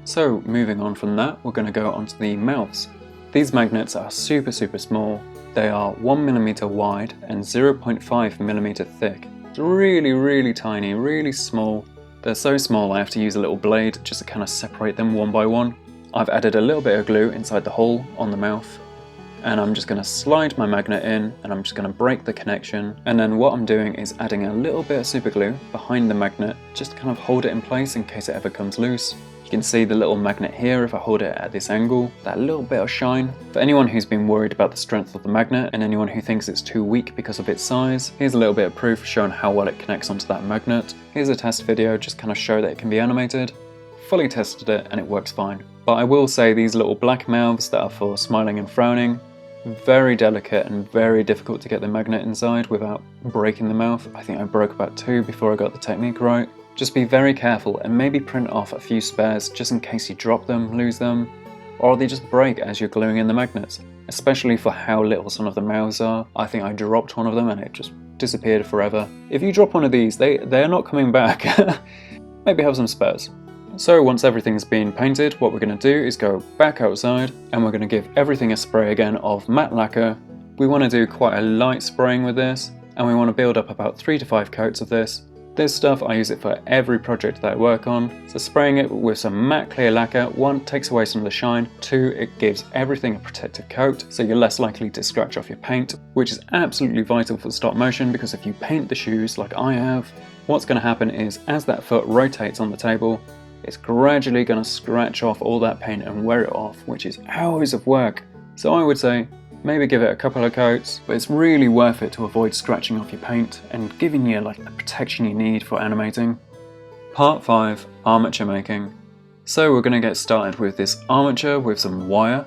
So moving on from that, we're going to go onto the mouths. These magnets are super small. They are 1mm wide and 0.5mm thick. It's really tiny, really small. They're so small I have to use a little blade just to kind of separate them one by one. I've added a little bit of glue inside the hole on the mouth, and I'm just going to slide my magnet in and I'm just going to break the connection. And then what I'm doing is adding a little bit of super glue behind the magnet just to kind of hold it in place in case it ever comes loose. You can see the little magnet here if I hold it at this angle, that little bit of shine. For anyone who's been worried about the strength of the magnet and anyone who thinks it's too weak because of its size, here's a little bit of proof showing how well it connects onto that magnet. Here's a test video just kind of show that it can be animated. Fully tested it and it works fine. But I will say these little black mouths that are for smiling and frowning, very delicate and very difficult to get the magnet inside without breaking the mouth. I think I broke about 2 before I got the technique right. Just be very careful and maybe print off a few spares just in case you drop them, lose them, or they just break as you're gluing in the magnets. Especially for how little some of the mouths are. I think I dropped one of them and it just disappeared forever. If you drop one of these, they're not coming back. Maybe have some spares. So once everything's been painted, what we're going to do is go back outside and we're going to give everything a spray again of matte lacquer. We want to do quite a light spraying with this, and we want to build up about 3 to 5 coats of this. This stuff, I use it for every project that I work on. So spraying it with some matte clear lacquer, 1, takes away some of the shine, 2, it gives everything a protective coat, so you're less likely to scratch off your paint, which is absolutely vital for stop motion, because if you paint the shoes like I have, what's going to happen is as that foot rotates on the table, it's gradually going to scratch off all that paint and wear it off, which is hours of work. So I would say maybe give it a couple of coats, but it's really worth it to avoid scratching off your paint and giving you like the protection you need for animating. Part 5, armature making. So we're going to get started with this armature with some wire.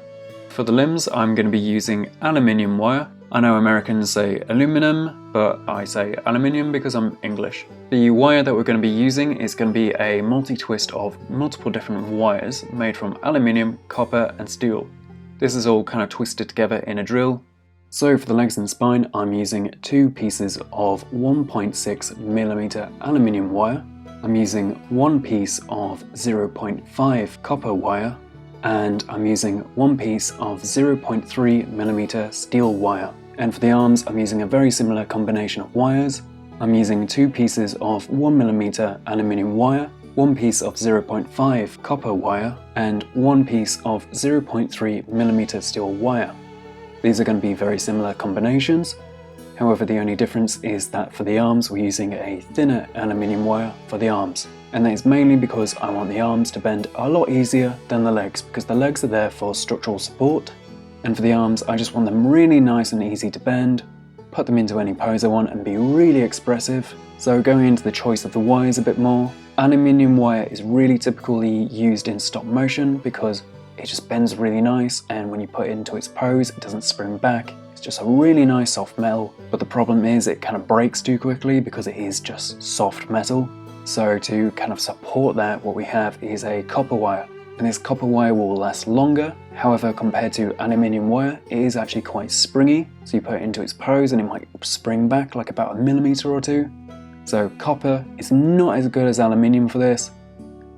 For the limbs, I'm going to be using aluminium wire. I know Americans say aluminum, but I say aluminium because I'm English. The wire that we're going to be using is going to be a multi-twist of multiple different wires made from aluminium, copper and steel. This is all kind of twisted together in a drill. So for the legs and spine, I'm using 2 pieces of 1.6mm aluminium wire. I'm using 1 piece of 0.5 copper wire, and I'm using 1 piece of 0.3mm steel wire. And for the arms, I'm using a very similar combination of wires. I'm using 2 pieces of 1mm aluminium wire, 1 piece of 0.5 copper wire, and 1 piece of 0.3mm steel wire. These are going to be very similar combinations. However, the only difference is that for the arms we're using a thinner aluminium wire for the arms. And that is mainly because I want the arms to bend a lot easier than the legs, because the legs are there for structural support. And for the arms, I just want them really nice and easy to bend, put them into any pose I want and be really expressive. So going into the choice of the wires a bit more, aluminium wire is really typically used in stop motion because it just bends really nice, and when you put it into its pose, it doesn't spring back. It's just a really nice soft metal, but the problem is it kind of breaks too quickly because it is just soft metal. So to kind of support that, what we have is a copper wire, and this copper wire will last longer. However, compared to aluminium wire, it is actually quite springy, so you put it into its pose and it might spring back like about 1 millimeter or 2. So copper is not as good as aluminium for this,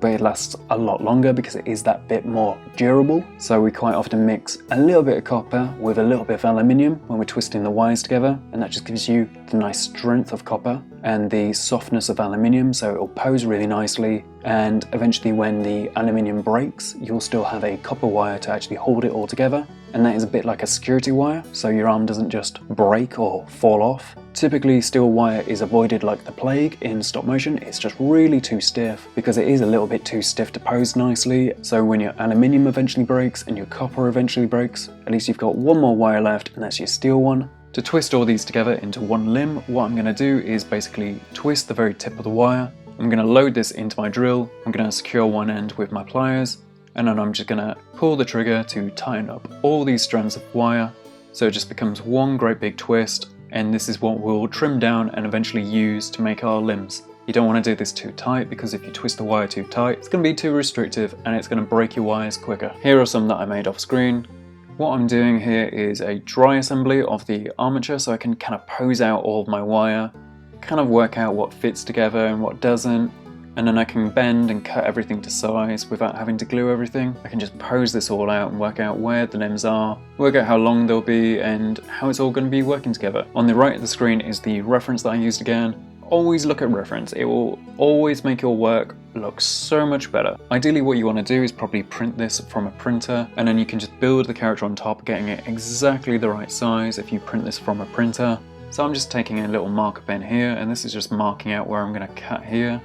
but it lasts a lot longer because it is that bit more durable. So we quite often mix a little bit of copper with a little bit of aluminium when we're twisting the wires together, and that just gives you the nice strength of copper and the softness of aluminium, so it'll pose really nicely, and eventually when the aluminium breaks, you'll still have a copper wire to actually hold it all together. And that is a bit like a security wire, so your arm doesn't just break or fall off. Typically steel wire is avoided like the plague in stop motion. It's just really too stiff because it is a little bit too stiff to pose nicely. So when your aluminium eventually breaks and your copper eventually breaks, at least you've got one more wire left, and that's your steel one. To twist all these together into one limb, what I'm going to do is basically twist the very tip of the wire. I'm going to load this into my drill. I'm going to secure one end with my pliers, and then I'm just going to pull the trigger to tighten up all these strands of wire, so it just becomes one great big twist, and this is what we'll trim down and eventually use to make our limbs. You don't want to do this too tight, because if you twist the wire too tight, it's going to be too restrictive and it's going to break your wires quicker. Here are some that I made off screen. What I'm doing here is a dry assembly of the armature, so I can kind of pose out all of my wire, kind of work out what fits together and what doesn't, and then I can bend and cut everything to size without having to glue everything. I can just pose this all out and work out where the limbs are, work out how long they'll be, and how it's all going to be working together. On the right of the screen is the reference that I used again. Always look at reference, it will always make your work look so much better. Ideally what you want to do is probably print this from a printer, and then you can just build the character on top, getting it exactly the right size if you print this from a printer. So I'm just taking a little marker pen here, and this is just marking out where I'm going to cut here.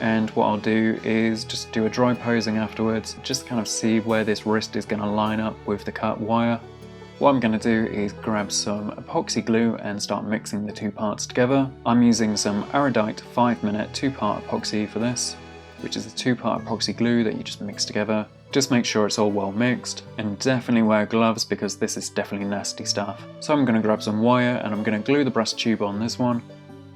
And what I'll do is just do a dry posing afterwards, just kind of see where this wrist is going to line up with the cut wire. What I'm going to do is grab some epoxy glue and start mixing the two parts together. I'm using some Erudite 5-minute 2-part epoxy for this, which is a 2-part epoxy glue that you just mix together. Just make sure it's all well mixed, and definitely wear gloves because this is definitely nasty stuff. So I'm going to grab some wire and I'm going to glue the brass tube on this one.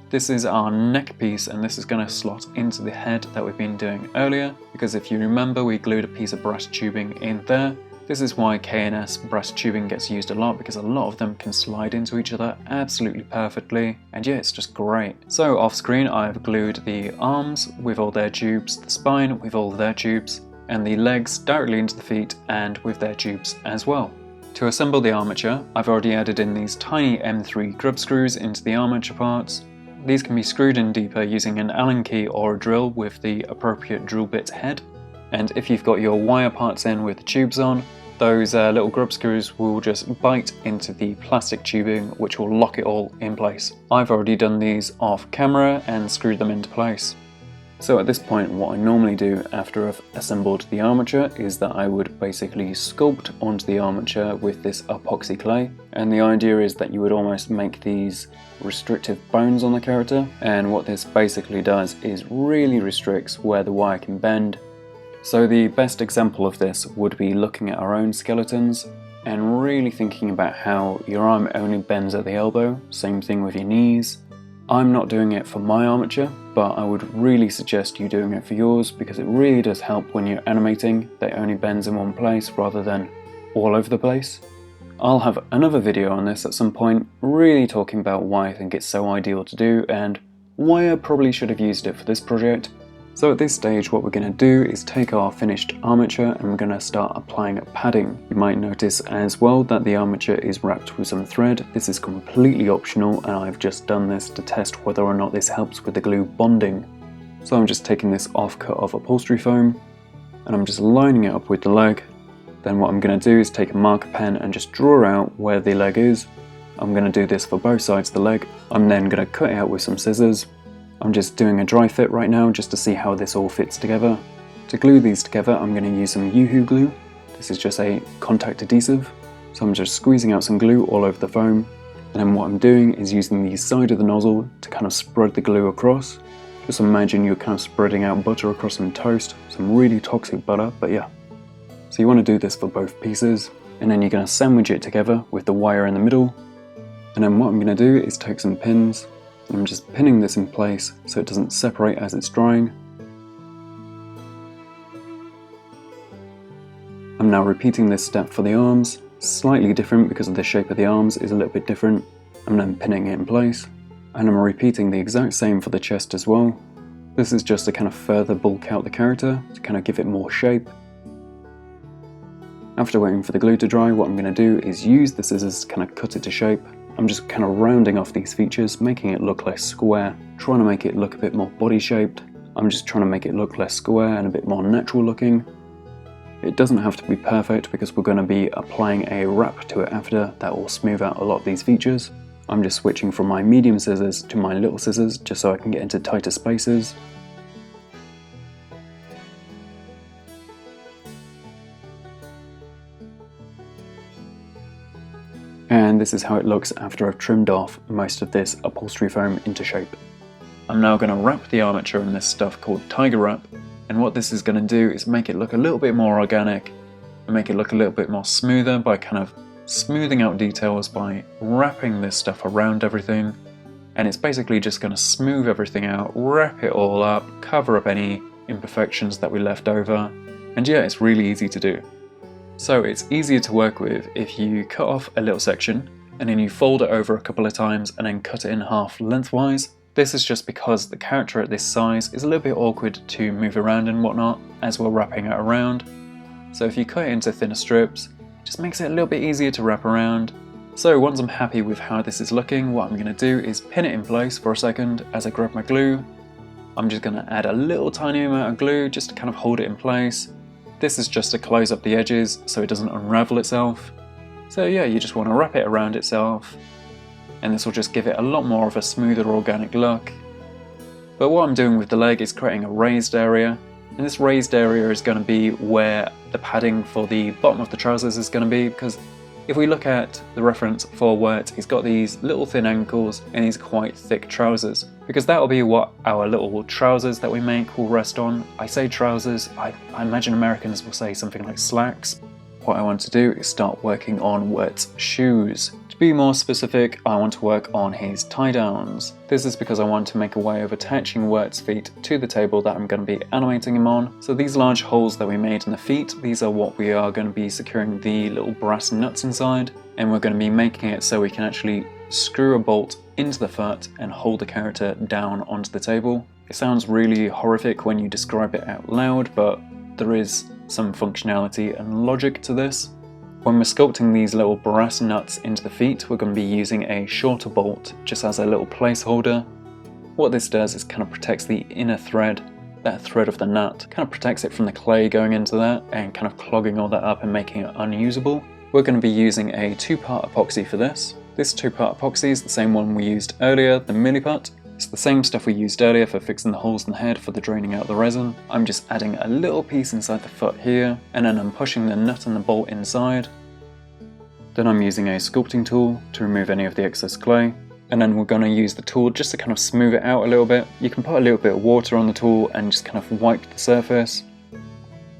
This is our neck piece, and this is going to slot into the head that we've been doing earlier, because if you remember, we glued a piece of brass tubing in there. This is why K&S brass tubing gets used a lot, because a lot of them can slide into each other absolutely perfectly, and yeah, it's just great. So off screen I've glued the arms with all their tubes, the spine with all their tubes, and the legs directly into the feet and with their tubes as well. To assemble the armature, I've already added in these tiny M3 grub screws into the armature parts. These can be screwed in deeper using an Allen key or a drill with the appropriate drill bit head. And if you've got your wire parts in with the tubes on, those little grub screws will just bite into the plastic tubing, which will lock it all in place. I've already done these off camera and screwed them into place. So at this point, what I normally do after I've assembled the armature is that I would basically sculpt onto the armature with this epoxy clay. And the idea is that you would almost make these restrictive bones on the character. And what this basically does is really restricts where the wire can bend. So the best example of this would be looking at our own skeletons and really thinking about how your arm only bends at the elbow, same thing with your knees. I'm not doing it for my armature, but I would really suggest you doing it for yours, because it really does help when you're animating that it only bends in one place rather than all over the place. I'll have another video on this at some point, really talking about why I think it's so ideal to do and why I probably should have used it for this project. So at this stage what we're going to do is take our finished armature and we're going to start applying padding. You might notice as well that the armature is wrapped with some thread. This is completely optional, and I've just done this to test whether or not this helps with the glue bonding. So I'm just taking this offcut of upholstery foam and I'm just lining it up with the leg. Then what I'm going to do is take a marker pen and just draw out where the leg is. I'm going to do this for both sides of the leg. I'm then going to cut it out with some scissors. I'm just doing a dry fit right now just to see how this all fits together. To glue these together, I'm going to use some Yoo-Hoo glue. This is just a contact adhesive. So I'm just squeezing out some glue all over the foam. And then what I'm doing is using the side of the nozzle to kind of spread the glue across. Just imagine you're kind of spreading out butter across some toast, some really toxic butter, but yeah. So you want to do this for both pieces, and then you're going to sandwich it together with the wire in the middle. And then what I'm going to do is take some pins, and I'm just pinning this in place so it doesn't separate as it's drying. I'm now repeating this step for the arms, slightly different because of the shape of the arms is a little bit different. I'm then pinning it in place, and I'm repeating the exact same for the chest as well. This is just to kind of further bulk out the character, to kind of give it more shape. After waiting for the glue to dry, what I'm going to do is use the scissors to kind of cut it to shape. I'm just kind of rounding off these features, making it look less square, trying to make it look a bit more body shaped. I'm just trying to make it look less square and a bit more natural looking. It doesn't have to be perfect because we're going to be applying a wrap to it after that will smooth out a lot of these features. I'm just switching from my medium scissors to my little scissors just so I can get into tighter spaces. And this is how it looks after I've trimmed off most of this upholstery foam into shape. I'm now going to wrap the armature in this stuff called Tiger Wrap, and what this is going to do is make it look a little bit more organic and make it look a little bit more smoother by kind of smoothing out details by wrapping this stuff around everything. And it's basically just going to smooth everything out, wrap it all up, cover up any imperfections that we left over, and yeah, it's really easy to do. So it's easier to work with if you cut off a little section and then you fold it over a couple of times and then cut it in half lengthwise. This is just because the character at this size is a little bit awkward to move around and whatnot as we're wrapping it around. So if you cut it into thinner strips, it just makes it a little bit easier to wrap around. So once I'm happy with how this is looking, what I'm going to do is pin it in place for a second as I grab my glue. I'm just going to add a little tiny amount of glue just to kind of hold it in place. This is just to close up the edges so it doesn't unravel itself. So yeah, you just want to wrap it around itself, and this will just give it a lot more of a smoother organic look. But what I'm doing with the leg is creating a raised area, and this raised area is going to be where the padding for the bottom of the trousers is going to be, because if we look at the reference for Wirt, he's got these little thin ankles and these quite thick trousers, because that will be what our little trousers that we make will rest on. I say trousers, I imagine Americans will say something like slacks. What I want to do is start working on Wirt's shoes. To be more specific, I want to work on his tie-downs. This is because I want to make a way of attaching Wirt's feet to the table that I'm going to be animating him on. So these large holes that we made in the feet, these are what we are going to be securing the little brass nuts inside, and we're going to be making it so we can actually screw a bolt into the foot and hold the character down onto the table. It sounds really horrific when you describe it out loud, but there is some functionality and logic to this. When we're sculpting these little brass nuts into the feet, we're going to be using a shorter bolt just as a little placeholder. What this does is kind of protects the inner thread, that thread of the nut, kind of protects it from the clay going into that and kind of clogging all that up and making it unusable. We're going to be using a 2-part epoxy for this. This 2-part epoxy is the same one we used earlier, the milliput. It's the same stuff we used earlier for fixing the holes in the head for the draining out the resin. I'm just adding a little piece inside the foot here, and then I'm pushing the nut and the bolt inside. Then I'm using a sculpting tool to remove any of the excess clay, and then we're going to use the tool just to kind of smooth it out a little bit. You can put a little bit of water on the tool and just kind of wipe the surface.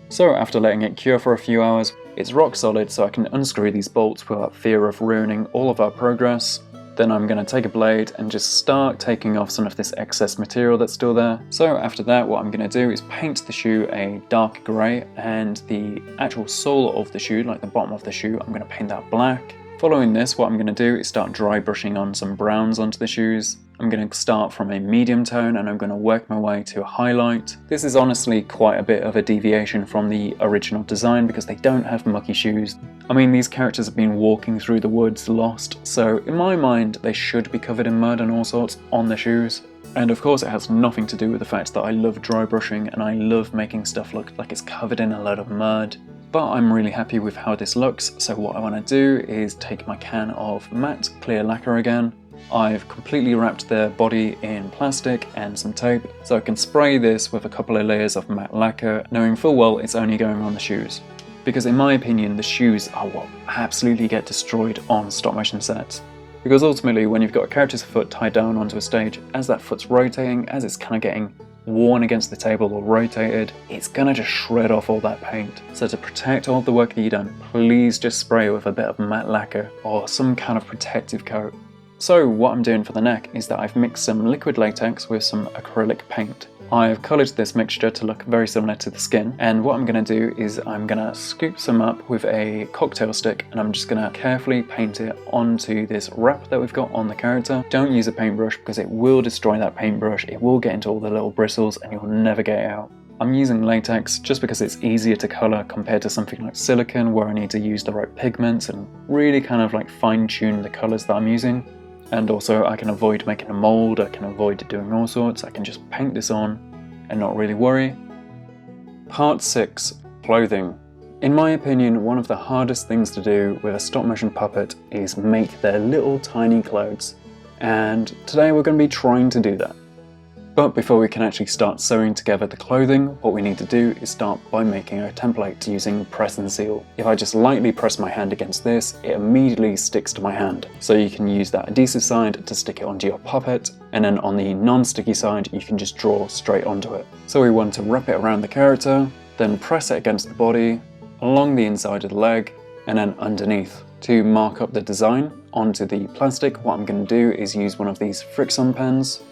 So after letting it cure for a few hours, it's rock solid, so I can unscrew these bolts without fear of ruining all of our progress. Then I'm going to take a blade and just start taking off some of this excess material that's still there. So after that, what I'm going to do is paint the shoe a dark grey, and the actual sole of the shoe, like the bottom of the shoe, I'm going to paint that black. Following this, what I'm going to do is start dry brushing on some browns onto the shoes. I'm going to start from a medium tone and I'm going to work my way to a highlight. This is honestly quite a bit of a deviation from the original design because they don't have mucky shoes. I mean, these characters have been walking through the woods lost, so in my mind they should be covered in mud and all sorts on their shoes. And of course it has nothing to do with the fact that I love dry brushing and I love making stuff look like it's covered in a load of mud. But I'm really happy with how this looks, so what I want to do is take my can of matte clear lacquer again. I've completely wrapped the body in plastic and some tape, so I can spray this with a couple of layers of matte lacquer, knowing full well it's only going on the shoes. Because in my opinion, the shoes are what absolutely get destroyed on stop motion sets. Because ultimately, when you've got a character's foot tied down onto a stage, as that foot's rotating, as it's kind of getting worn against the table or rotated, it's gonna just shred off all that paint. So to protect all the work that you've done, please just spray it with a bit of matte lacquer or some kind of protective coat. So what I'm doing for the neck is that I've mixed some liquid latex with some acrylic paint. I've coloured this mixture to look very similar to the skin, and what I'm going to do is I'm going to scoop some up with a cocktail stick, and I'm just going to carefully paint it onto this wrap that we've got on the character. Don't use a paintbrush because it will destroy that paintbrush, it will get into all the little bristles and you'll never get it out. I'm using latex just because it's easier to colour compared to something like silicone where I need to use the right pigments and really kind of like fine tune the colours that I'm using. And also I can avoid making a mould, I can avoid doing all sorts, I can just paint this on and not really worry. Part 6. Clothing. In my opinion, one of the hardest things to do with a stop motion puppet is make their little tiny clothes. And today we're going to be trying to do that. But before we can actually start sewing together the clothing, what we need to do is start by making a template using press and seal. If I just lightly press my hand against this, it immediately sticks to my hand. So you can use that adhesive side to stick it onto your puppet, and then on the non-sticky side you can just draw straight onto it. So we want to wrap it around the character, then press it against the body, along the inside of the leg, and then underneath. To mark up the design onto the plastic, what I'm going to do is use one of these Friction pens.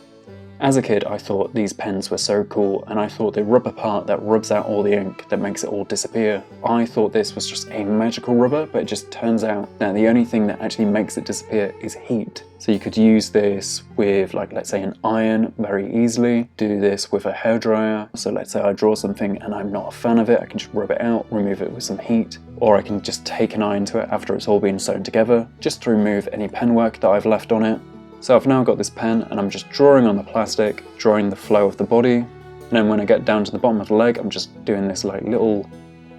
As a kid, I thought these pens were so cool, and I thought the rubber part that rubs out all the ink that makes it all disappear. I thought this was just a magical rubber, but it just turns out that the only thing that actually makes it disappear is heat. So you could use this with, like, let's say an iron very easily, do this with a hairdryer. So let's say I draw something and I'm not a fan of it, I can just rub it out, remove it with some heat, or I can just take an iron to it after it's all been sewn together, just to remove any pen work that I've left on it. So I've now got this pen and I'm just drawing on the plastic, drawing the flow of the body, and then when I get down to the bottom of the leg, I'm just doing this like little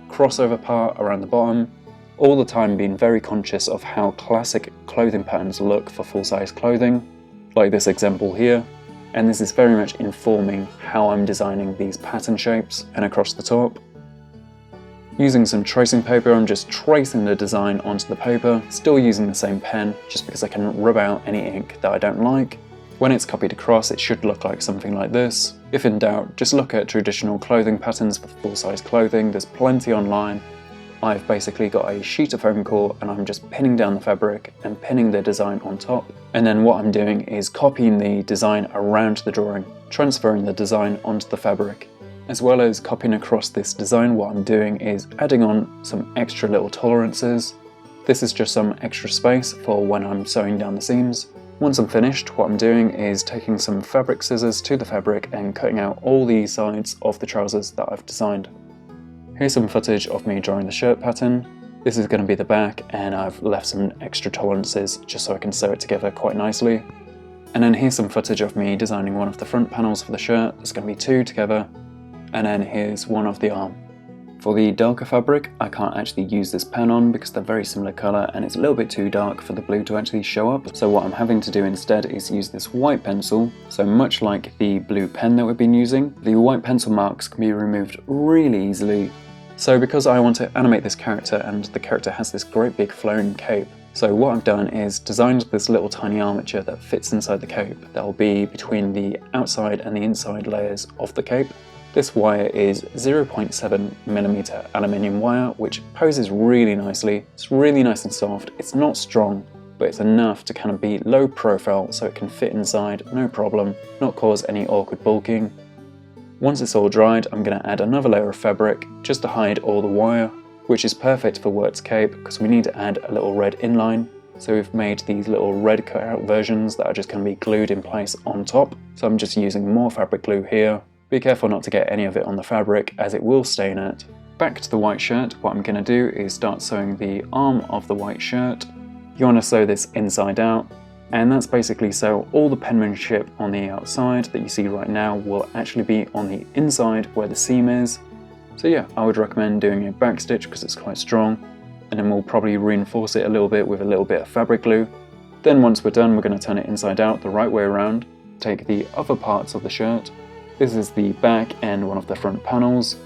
crossover part around the bottom, all the time being very conscious of how classic clothing patterns look for full-size clothing, like this example here, and this is very much informing how I'm designing these pattern shapes. And across the top, using some tracing paper, I'm just tracing the design onto the paper, still using the same pen, just because I can rub out any ink that I don't like. When it's copied across, it should look like something like this. If in doubt, just look at traditional clothing patterns for full-size clothing, there's plenty online. I've basically got a sheet of foam core and I'm just pinning down the fabric and pinning the design on top. And then what I'm doing is copying the design around the drawing, transferring the design onto the fabric. As well as copying across this design, what I'm doing is adding on some extra little tolerances. This is just some extra space for when I'm sewing down the seams. Once I'm finished, what I'm doing is taking some fabric scissors to the fabric and cutting out all the sides of the trousers that I've designed. Here's some footage of me drawing the shirt pattern. This is going to be the back, and I've left some extra tolerances just so I can sew it together quite nicely. And then here's some footage of me designing one of the front panels for the shirt. There's going to be two together. And then here's one of the arm. For the darker fabric, I can't actually use this pen on because they're very similar colour and it's a little bit too dark for the blue to actually show up. So what I'm having to do instead is use this white pencil. So much like the blue pen that we've been using, the white pencil marks can be removed really easily. So because I want to animate this character, and the character has this great big flowing cape, so what I've done is designed this little tiny armature that fits inside the cape that will be between the outside and the inside layers of the cape. This wire is 0.7mm aluminium wire, which poses really nicely. It's really nice and soft. It's not strong, but it's enough to kind of be low profile so it can fit inside, no problem, not cause any awkward bulking. Once it's all dried, I'm going to add another layer of fabric just to hide all the wire, which is perfect for Wirt's cape because we need to add a little red inline. So we've made these little red cut out versions that are just going to be glued in place on top. So I'm just using more fabric glue here. Be careful not to get any of it on the fabric as it will stain it. Back to the white shirt, what I'm going to do is start sewing the arm of the white shirt. You want to sew this inside out, and that's basically so all the penmanship on the outside that you see right now will actually be on the inside where the seam is. So yeah, I would recommend doing a back stitch because it's quite strong, and then we'll probably reinforce it a little bit with a little bit of fabric glue. Then once we're done, we're going to turn it inside out the right way around, take the other parts of the shirt. This is the back and one of the front panels,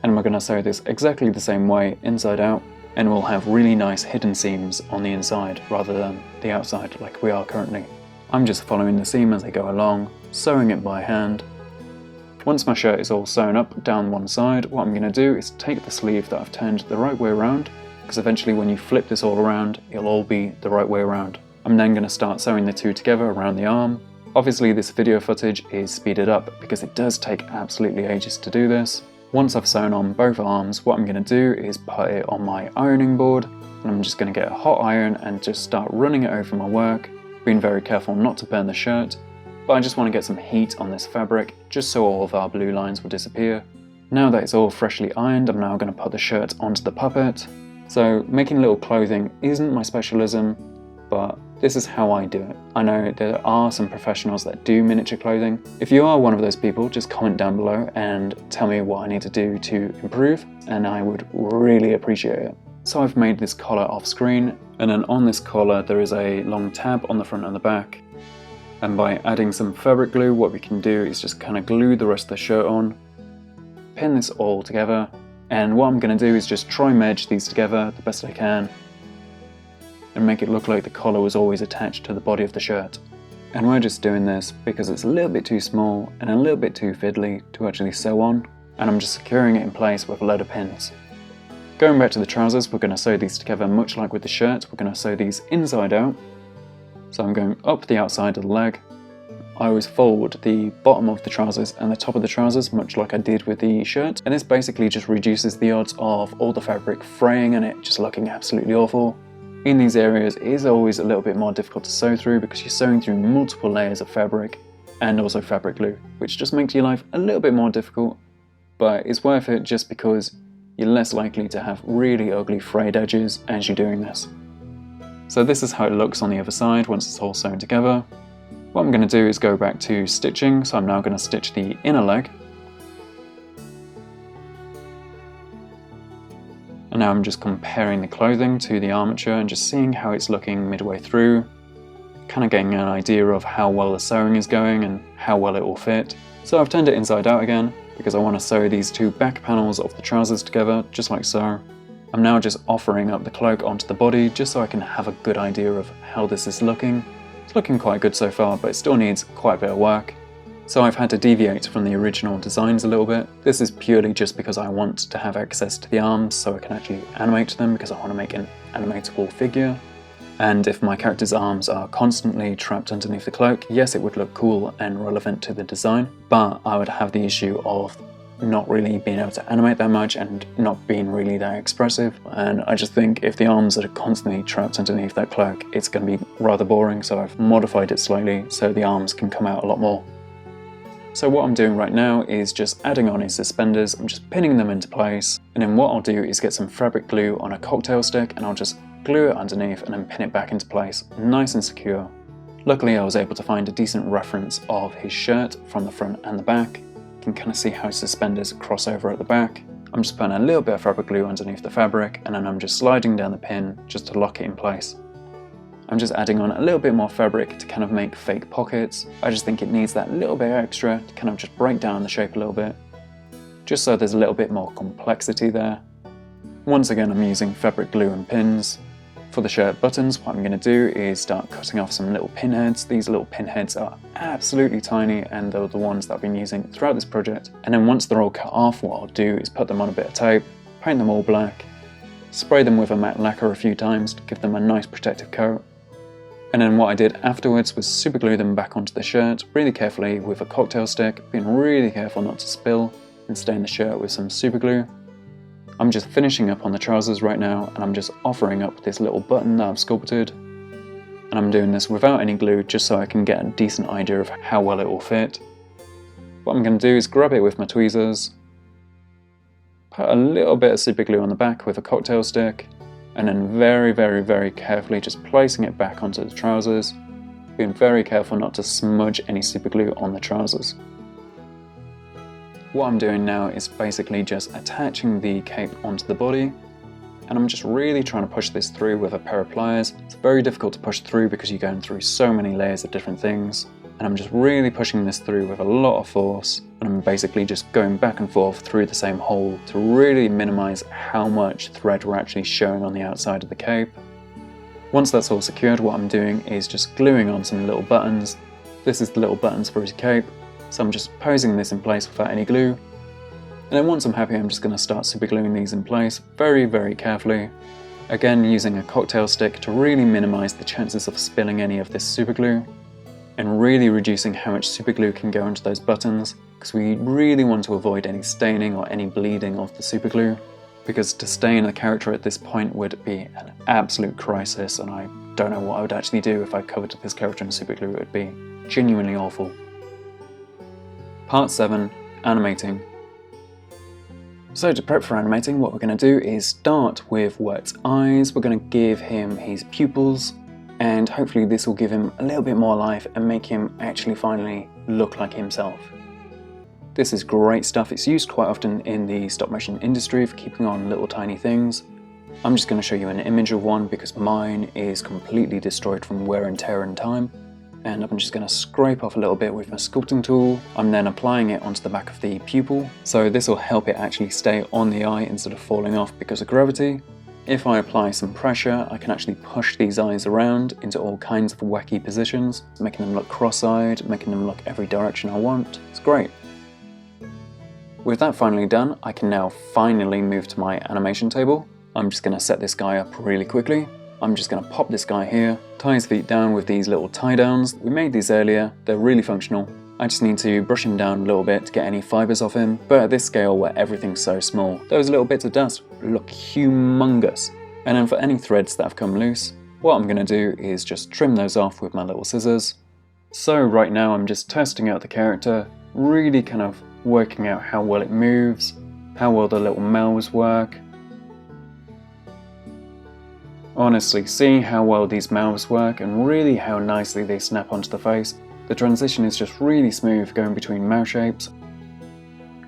and we're going to sew this exactly the same way inside out, and we'll have really nice hidden seams on the inside rather than the outside like we are currently. I'm just following the seam as I go along, sewing it by hand. Once my shirt is all sewn up down one side, what I'm going to do is take the sleeve that I've turned the right way around, because eventually when you flip this all around, it'll all be the right way around. I'm then going to start sewing the two together around the arm. Obviously this video footage is speeded up because it does take absolutely ages to do this. Once I've sewn on both arms, what I'm going to do is put it on my ironing board, and I'm just going to get a hot iron and just start running it over my work, being very careful not to burn the shirt. But I just want to get some heat on this fabric, just so all of our blue lines will disappear. Now that it's all freshly ironed, I'm now going to put the shirt onto the puppet. So making little clothing isn't my specialism, but this is how I do it. I know there are some professionals that do miniature clothing. If you are one of those people, just comment down below and tell me what I need to do to improve, and I would really appreciate it. So I've made this collar off screen, and then on this collar there is a long tab on the front and the back. And by adding some fabric glue, what we can do is just kind of glue the rest of the shirt on, pin this all together, and what I'm going to do is just try and merge these together the best I can and make it look like the collar was always attached to the body of the shirt. And we're just doing this because it's a little bit too small and a little bit too fiddly to actually sew on, and I'm just securing it in place with a load of pins. Going back to the trousers, we're going to sew these together much like with the shirt. We're going to sew these inside out. So I'm going up the outside of the leg. I always fold the bottom of the trousers and the top of the trousers, much like I did with the shirt, and this basically just reduces the odds of all the fabric fraying and it just looking absolutely awful. In these areas, it is always a little bit more difficult to sew through because you're sewing through multiple layers of fabric and also fabric glue, which just makes your life a little bit more difficult, but it's worth it just because you're less likely to have really ugly frayed edges as you're doing this. So this is how it looks on the other side once it's all sewn together. What I'm going to do is go back to stitching, so I'm now going to stitch the inner leg. And now I'm just comparing the clothing to the armature and just seeing how it's looking midway through, kind of getting an idea of how well the sewing is going and how well it will fit. So I've turned it inside out again because I want to sew these two back panels of the trousers together, just like so. I'm now just offering up the cloak onto the body just so I can have a good idea of how this is looking. It's looking quite good so far, but it still needs quite a bit of work. So I've had to deviate from the original designs a little bit. This is purely just because I want to have access to the arms so I can actually animate them, because I want to make an animatable figure. And if my character's arms are constantly trapped underneath the cloak, yes, it would look cool and relevant to the design, but I would have the issue of not really being able to animate that much and not being really that expressive. And I just think if the arms are constantly trapped underneath that cloak, it's going to be rather boring, so I've modified it slightly so the arms can come out a lot more. So what I'm doing right now is just adding on his suspenders. I'm just pinning them into place, and then what I'll do is get some fabric glue on a cocktail stick and I'll just glue it underneath and then pin it back into place, nice and secure. Luckily I was able to find a decent reference of his shirt from the front and the back. You can kind of see how his suspenders cross over at the back. I'm just putting a little bit of fabric glue underneath the fabric, and then I'm just sliding down the pin just to lock it in place. I'm just adding on a little bit more fabric to kind of make fake pockets. I just think it needs that little bit extra to kind of just break down the shape a little bit, just so there's a little bit more complexity there. Once again, I'm using fabric glue and pins. For the shirt buttons, what I'm going to do is start cutting off some little pinheads. These little pinheads are absolutely tiny and they're the ones that I've been using throughout this project. And then once they're all cut off, what I'll do is put them on a bit of tape, paint them all black, spray them with a matte lacquer a few times to give them a nice protective coat. And then what I did afterwards was super glue them back onto the shirt really carefully with a cocktail stick, being really careful not to spill, and stain the shirt with some super glue. I'm just finishing up on the trousers right now, and I'm just offering up this little button that I've sculpted. And I'm doing this without any glue just so I can get a decent idea of how well it will fit. What I'm going to do is grab it with my tweezers, put a little bit of super glue on the back with a cocktail stick, and then very carefully just placing it back onto the trousers, being very careful not to smudge any super glue on the trousers. What I'm doing now is basically just attaching the cape onto the body, and I'm just really trying to push this through with a pair of pliers. It's very difficult to push through because you're going through so many layers of different things, and I'm just really pushing this through with a lot of force, and I'm basically just going back and forth through the same hole to really minimize how much thread we're actually showing on the outside of the cape. Once that's all secured, what I'm doing is just gluing on some little buttons. This is the little buttons for his cape. So I'm just posing this in place without any glue. And then once I'm happy, I'm just going to start super gluing these in place very, very carefully. Again, using a cocktail stick to really minimize the chances of spilling any of this super glue, and really reducing how much super glue can go into those buttons, because we really want to avoid any staining or any bleeding of the super glue, because to stain the character at this point would be an absolute crisis, and I don't know what I would actually do if I covered this character in super glue. It would be genuinely awful. Part 7. Animating. So to prep for animating, what we're going to do is start with Wirt's eyes. We're going to give him his pupils, and hopefully this will give him a little bit more life and make him actually finally look like himself. This is great stuff. It's used quite often in the stop motion industry for keeping on little tiny things. I'm just going to show you an image of one because mine is completely destroyed from wear and tear and time. And I'm just going to scrape off a little bit with my sculpting tool. I'm then applying it onto the back of the pupil. So this will help it actually stay on the eye instead of falling off because of gravity. If I apply some pressure, I can actually push these eyes around into all kinds of wacky positions, making them look cross-eyed, making them look every direction I want. It's great. With that finally done, I can now finally move to my animation table. I'm just going to set this guy up really quickly. I'm just going to pop this guy here, tie his feet down with these little tie downs. We made these earlier, they're really functional. I just need to brush him down a little bit to get any fibers off him, but at this scale where everything's so small, those little bits of dust look humongous. And then for any threads that have come loose, what I'm going to do is just trim those off with my little scissors. So right now I'm just testing out the character, really kind of working out how well it moves, how well the little mouths work. Honestly, seeing how well these mouths work and really how nicely they snap onto the face, the transition is just really smooth going between mouth shapes.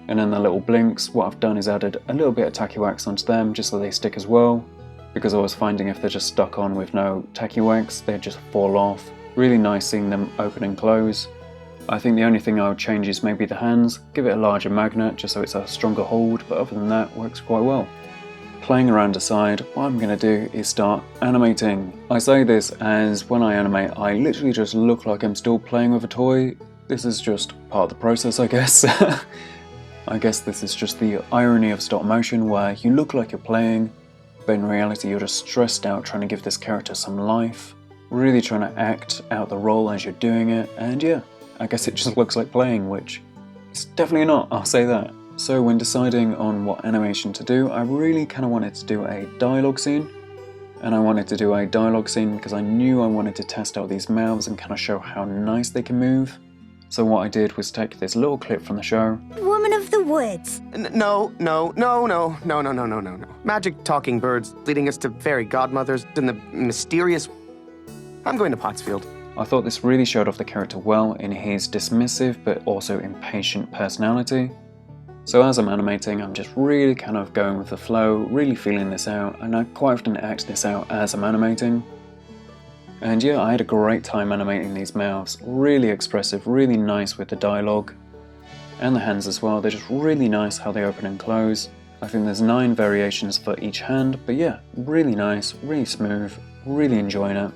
And then the little blinks, what I've done is added a little bit of tacky wax onto them just so they stick as well, because I was finding if they're just stuck on with no tacky wax, they'd just fall off. Really nice seeing them open and close. I think the only thing I would change is maybe the hands, give it a larger magnet just so it's a stronger hold, but other than that, works quite well. Playing around aside, what I'm going to do is start animating. I say this as when I animate, I literally just look like I'm still playing with a toy. This is just part of the process, I guess. I guess this is just the irony of stop motion where you look like you're playing, but in reality you're just stressed out trying to give this character some life, really trying to act out the role as you're doing it, and yeah, I guess it just looks like playing, which it's definitely not, I'll say that. So when deciding on what animation to do, I really kind of wanted to do a dialogue scene. And I wanted to do a dialogue scene because I knew I wanted to test out these mouths and kind of show how nice they can move. So what I did was take this little clip from the show. Woman of the woods. No. Magic talking birds leading us to fairy godmothers and the mysterious... I'm going to Pottsfield. I thought this really showed off the character well in his dismissive but also impatient personality. So as I'm animating, I'm just really kind of going with the flow, really feeling this out, and I quite often act this out as I'm animating. And yeah, I had a great time animating these mouths, really expressive, really nice with the dialogue. And the hands as well, they're just really nice how they open and close. I think there's 9 variations for each hand, but yeah, really nice, really smooth, really enjoying it.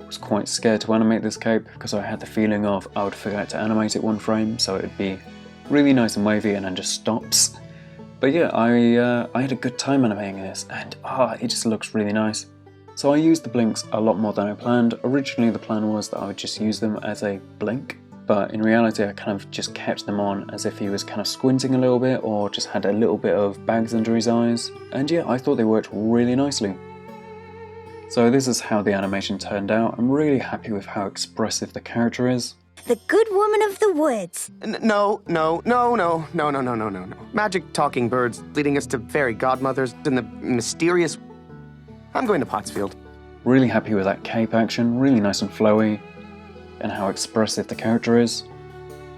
I was quite scared to animate this cape because I had the feeling of I would forget to animate it one frame, so it would be really nice and wavy and then just stops. But yeah, I had a good time animating this, and it just looks really nice. So I used the blinks a lot more than I planned. Originally the plan was that I would just use them as a blink, but in reality I kind of just kept them on as if he was kind of squinting a little bit or just had a little bit of bags under his eyes. And yeah, I thought they worked really nicely. So this is how the animation turned out. I'm really happy with how expressive the character is. The good woman of the woods. No. Magic talking birds leading us to fairy godmothers and the mysterious... I'm going to Pottsfield. Really happy with that cape action, really nice and flowy, and how expressive the character is.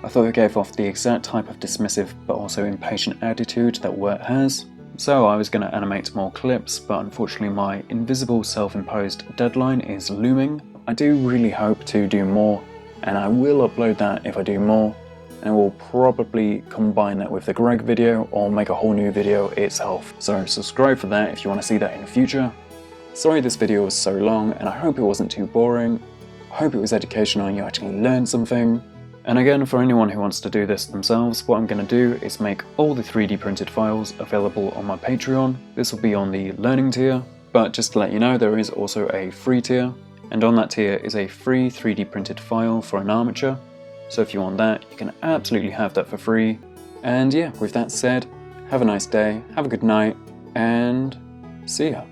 I thought it gave off the exact type of dismissive but also impatient attitude that Wirt has. So I was going to animate more clips, but unfortunately my invisible self-imposed deadline is looming. I do really hope to do more, and I will upload that if I do more, and we'll probably combine that with the Greg video or make a whole new video itself. So subscribe for that if you want to see that in the future. Sorry this video was so long, and I hope it wasn't too boring. I hope it was educational and you actually learned something. And again, for anyone who wants to do this themselves, what I'm going to do is make all the 3D printed files available on my Patreon. This will be on the learning tier, but just to let you know, there is also a free tier, and on that tier is a free 3D printed file for an Armature. So if you want that, you can absolutely have that for free. And yeah, with that said, have a nice day, have a good night, and see ya.